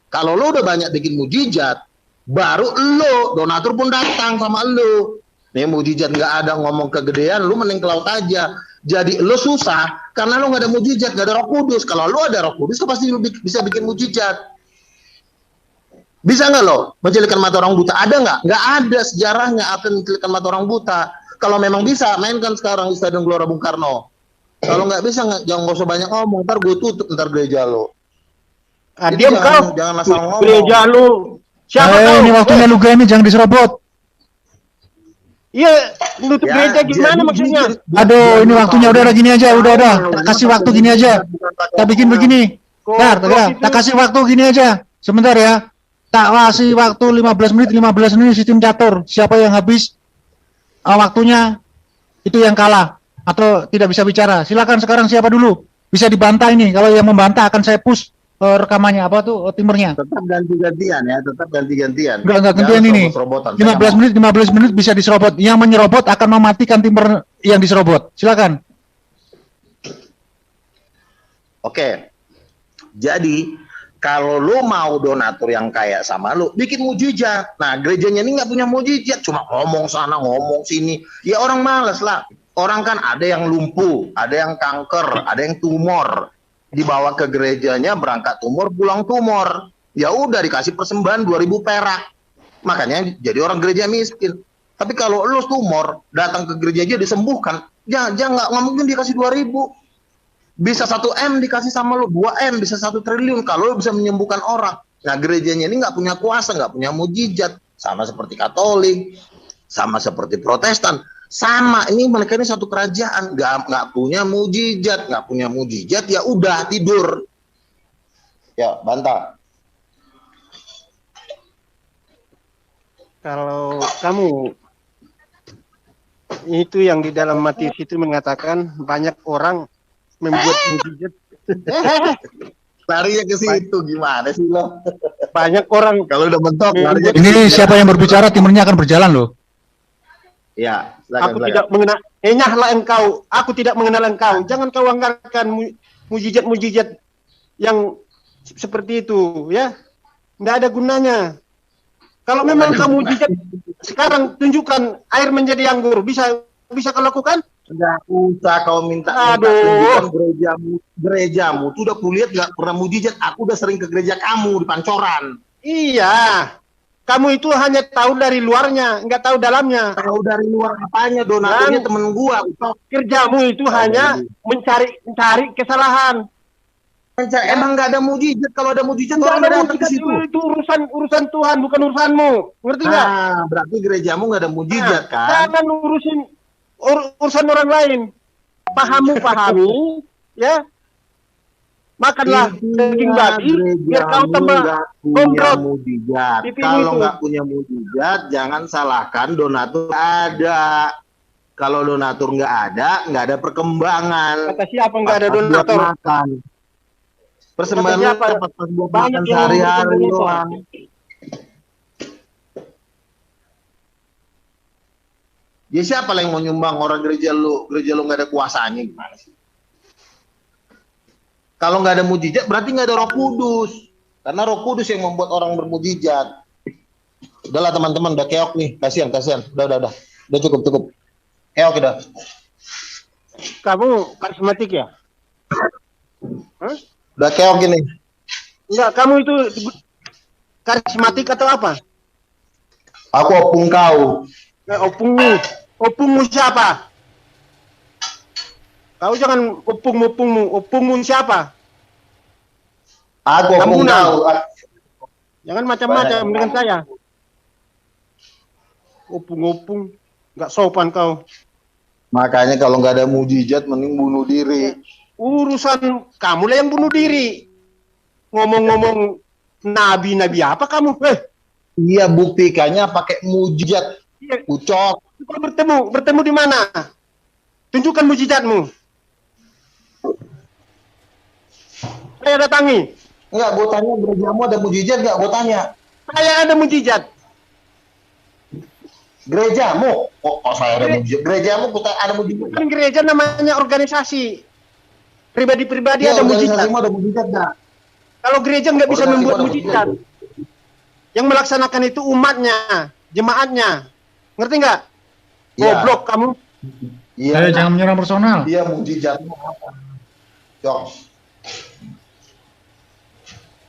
Kalau lo udah banyak bikin mujizat, baru lo, donatur pun datang sama lo. Nih mujizat nggak ada, ngomong kegedean, lo mending ke laut aja. Jadi lo susah, karena lo nggak ada mujizat, nggak ada Roh Kudus. Kalau lo ada Roh Kudus, lo pasti lo bisa bikin mujizat. Bisa nggak lo mencelupkan mata orang buta? Ada nggak? Nggak ada sejarahnya akan mencelupkan mata orang buta. Kalau memang bisa, mainkan sekarang di Stadion Gelora Bung Karno. Kalau nggak bisa, jangan usah banyak ngomong. Ntar gue tutup ntar gereja lo. Diam kau. Jangan asal ngomong. Gereja lu. Siapa kau? Ini waktunya Luga ini jangan diserobot. Iya, nutup gereja gimana maksudnya? Aduh, ini waktunya udah gini aja, udah. Tak kasih waktu gini aja. Tak bikin begini. Tak kasih waktu gini aja. Sebentar ya. Tak kasih waktu 15 menit sistem catur. Siapa yang habis waktunya itu yang kalah atau tidak bisa bicara. Silakan sekarang siapa dulu? Bisa dibantah ini. Kalau yang membantah akan saya push rekamannya apa tuh timurnya. Tetap ganti-gantian ya, tetap ganti-gantian. Enggak gantian ini. 15 menit bisa diserobot. Yang menyerobot akan mematikan timer yang diserobot. Silakan. Oke. Jadi kalau lu mau donatur yang kaya sama lu, bikin mujizat. Nah, gerejanya ini nggak punya mujizat, cuma ngomong sana, ngomong sini. Ya orang malas lah. Orang kan ada yang lumpuh, ada yang kanker, ada yang tumor. Dibawa ke gerejanya, berangkat tumor, pulang tumor. Ya udah dikasih persembahan 2.000 perak. Makanya jadi orang gereja miskin. Tapi kalau lu tumor, datang ke gereja aja disembuhkan, jangan nggak mungkin dikasih 2.000. Bisa 1 M dikasih sama lu, 2 M, bisa 1 triliun kalau lu bisa menyembuhkan orang. Nah gerejanya ini nggak punya kuasa, nggak punya mujizat. Sama seperti Katolik, sama seperti Protestan. Sama, ini mereka ini satu kerajaan, nggak punya mujizat, ya udah tidur. Ya, bantah. Kalau kamu itu yang di dalam Matius itu mengatakan banyak orang membuat mujizat. Larinya ke situ gimana sih lo? Banyak orang Kalau udah mentok larinya ke Ini situ. siapa yang berbicara, timernya akan berjalan loh. Ya, aku tidak mengenal. Enyahlah engkau. Aku tidak mengenal engkau. Jangan kau anggarkan mujizat-mujizat yang seperti itu, ya. Tidak ada gunanya. Kalau memang kamu mujizat sekarang tunjukkan air menjadi anggur, bisa kau lakukan? Nggak usah kau minta Aduh. tunjukkan gerejamu. Tuh udah kulihat nggak pernah mujizat. Aku udah sering ke gereja kamu di Pancoran. Iya. Kamu itu hanya tahu dari luarnya, nggak tahu dalamnya. Tahu dari luar apanya, donaturnya temen gua. Kerjamu itu hanya mencari kesalahan. Emang nggak ada mujizat. Kalau ada mujizat Nggak orang ada nggak datang ke mujizat situ. itu urusan Tuhan, bukan urusanmu. Ngerti nggak? Nah, berarti gerejamu nggak ada mujizat kan? Jangan urusan orang lain. Pahami, ya. Makanlah daging babi, biar kau tambah punya komprot. mujizat. Pipimu Kalau itu. nggak punya mujizat, jangan salahkan donatur ada. Kalau donatur nggak ada perkembangan. Kata siapa nggak ada Pas buat donatur? makan. Persembahan Kata siapa? pas buat Banyak makan yang sehari-hari memberikan doang. Ya siapa lah yang mau nyumbang orang gereja lu nggak ada kuasanya gimana sih? Kalau nggak ada mujizat berarti nggak ada Roh Kudus. Karena Roh Kudus yang membuat orang bermujizat. Udahlah teman-teman, udah keok nih, kasihan. Udah cukup. Keok udah. Kamu karismatik ya? Hah? Udah keok ini. Enggak, kamu itu karismatik atau apa? Aku opung kau. Opungmu siapa? Kau jangan opungmu siapa? Aku opung Kampungan. kau. Jangan macam-macam dengan saya. Opung, nggak sopan kau. Makanya kalau nggak ada mujizat mending bunuh diri. Urusan kamu lah yang bunuh diri. Ngomong-ngomong nabi apa kamu? Iya, buktikannya pakai mujizat. Iya. Ucok. Kau bertemu di mana? Tunjukkan mujizatmu. Saya datangi. Enggak, gue tanya gerejamu ada mujizat nggak? Gue tanya. Saya ada mujizat. Gerejamu? Oh saya ada mujizat. Gerejamu ada mujizat. Kan gereja namanya organisasi. Pribadi-pribadi Ya, ada mujizat. organisasimu ada mujizat nggak? Kalau gereja nggak bisa Organisasi membuat ada mujizat, yang melaksanakan itu umatnya, jemaatnya. Ngerti nggak? Iya. Goblok kamu. Iya. Jangan menyerang personal. Iya, mujizatmu apa? Cok.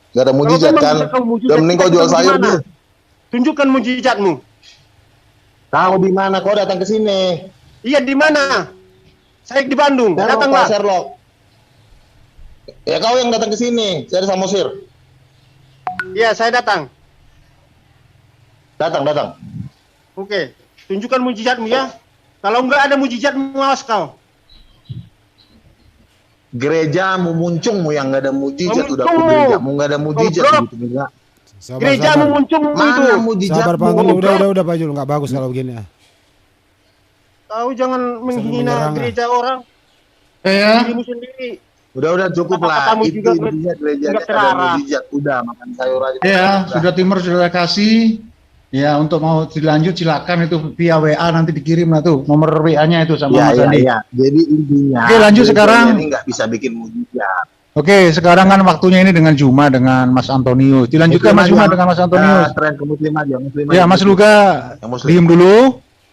Gak ada mujizat Kalau memang kan? bisa kau mujizat, Udah mending kau kita jual ketemu di sayur mana? deh. Tunjukkan mujizatmu. Tahu di mana kau datang ke sini? Iya di mana? Saya di Bandung. Datanglah. Sherlock. Ya kau yang datang ke sini. Saya di Samosir. Iya saya datang. Datang. Oke. Tunjukkan mujizatmu ya. Kalau nggak ada mujizatmu, awas kau. Gerejamu muncungmu yang nggak ada mujizat. Udah Muncungmu. gerejamu nggak ada mujizat Goblok. gitu enggak. Gerejamu muncul itu. Mana mujizat? Sabar Pak Antoni, udah Pak Jul, nggak bagus kalau begini ya. Kau jangan menghina menyerang, gereja orang. Ya. Dirimu sendiri. Udah cukup Kata lah. kamu Itu juga intinya gerejanya nggak ada terarah. mujizat. Udah makan sayur aja. Ya, Udah. sudah timer sudah kasih. Ya, untuk mau dilanjut silakan itu via WA nanti dikirim lah tuh nomor WA-nya itu sama Mas Andi. Iya. Jadi intinya. Oke, lanjut gerejanya sekarang. Ini nggak bisa bikin mujizat. Oke, sekarang kan waktunya ini dengan Juma dengan Mas Antonius. Dilanjutkan Mas Juma dengan Mas Antonius. Tren ke muslim aja. Ya, Mas Luga Yang muslim. diem dulu.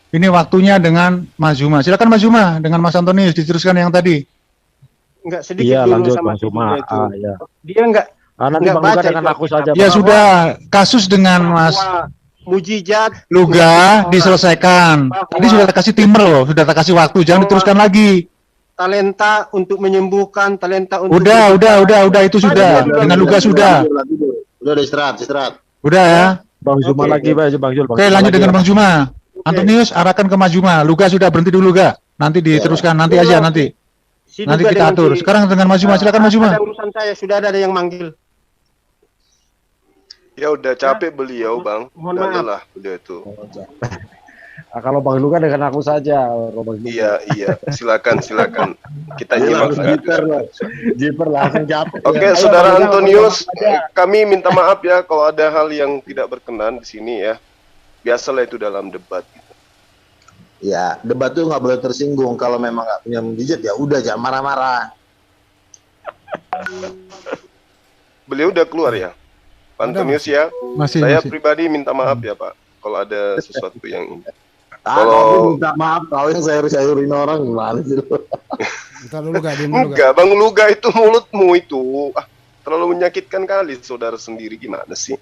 Ini waktunya dengan Mas Juma. Silakan Mas Juma dengan Mas Antonius diteruskan yang tadi. Enggak sedikit Iya, dulu lanjut sama Bang Suma. itu. Ya. Dia enggak Nanti Nggak Bang Luga baca dengan itu. aku saja. Ya Bang. sudah, kasus dengan Mas bahwa mujizat Luga diselesaikan. Tadi sudah tak kasih timer loh, sudah tak kasih waktu, jangan diteruskan lagi. talenta untuk menyembuhkan, talenta untuk Udah itu sudah. Dengan Luga sudah. Udah istirahat. Udah ya. Bang Zuma Oke. lagi, Bang Jul. Oke, lanjut dengan Bang Juma. Antonius arahkan ke Mas Juma. Luga sudah berhenti dulu, Luga. Nanti diteruskan nanti aja nanti. Si Nanti Duga kita dengan atur. si- Sekarang dengan Mas Juma, silakan Mas Juma. Ada urusan saya, sudah ada yang manggil. Ya udah capek beliau, Bang. Mohon Udah maaf. lelah beliau itu. Kalau Bang Luka dengan aku saja. Iya, silakan. Kita Dia nyimak langsung lagi. Jiper langsung capek. Oke, Ayo, Saudara Bang Luka, Antonius, Bang Luka aja. kami minta maaf ya kalau ada hal yang tidak berkenan di sini ya. Biasalah itu dalam debat. Ya, debat tuh nggak boleh tersinggung. Kalau memang nggak punya mujizat ya udah jangan marah-marah. Beliau udah keluar ya, Pak Ada, Antonius ya. Masih, Saya masih. pribadi minta maaf ya Pak, kalau ada sesuatu yang ini. Kalau Kalau- minta maaf, kau yang sayur-sayurin orang gimana sih lu? Kita dulu gak diem dulu gak? Enggak, Bang Luga itu mulutmu itu terlalu menyakitkan kali saudara sendiri, gimana sih?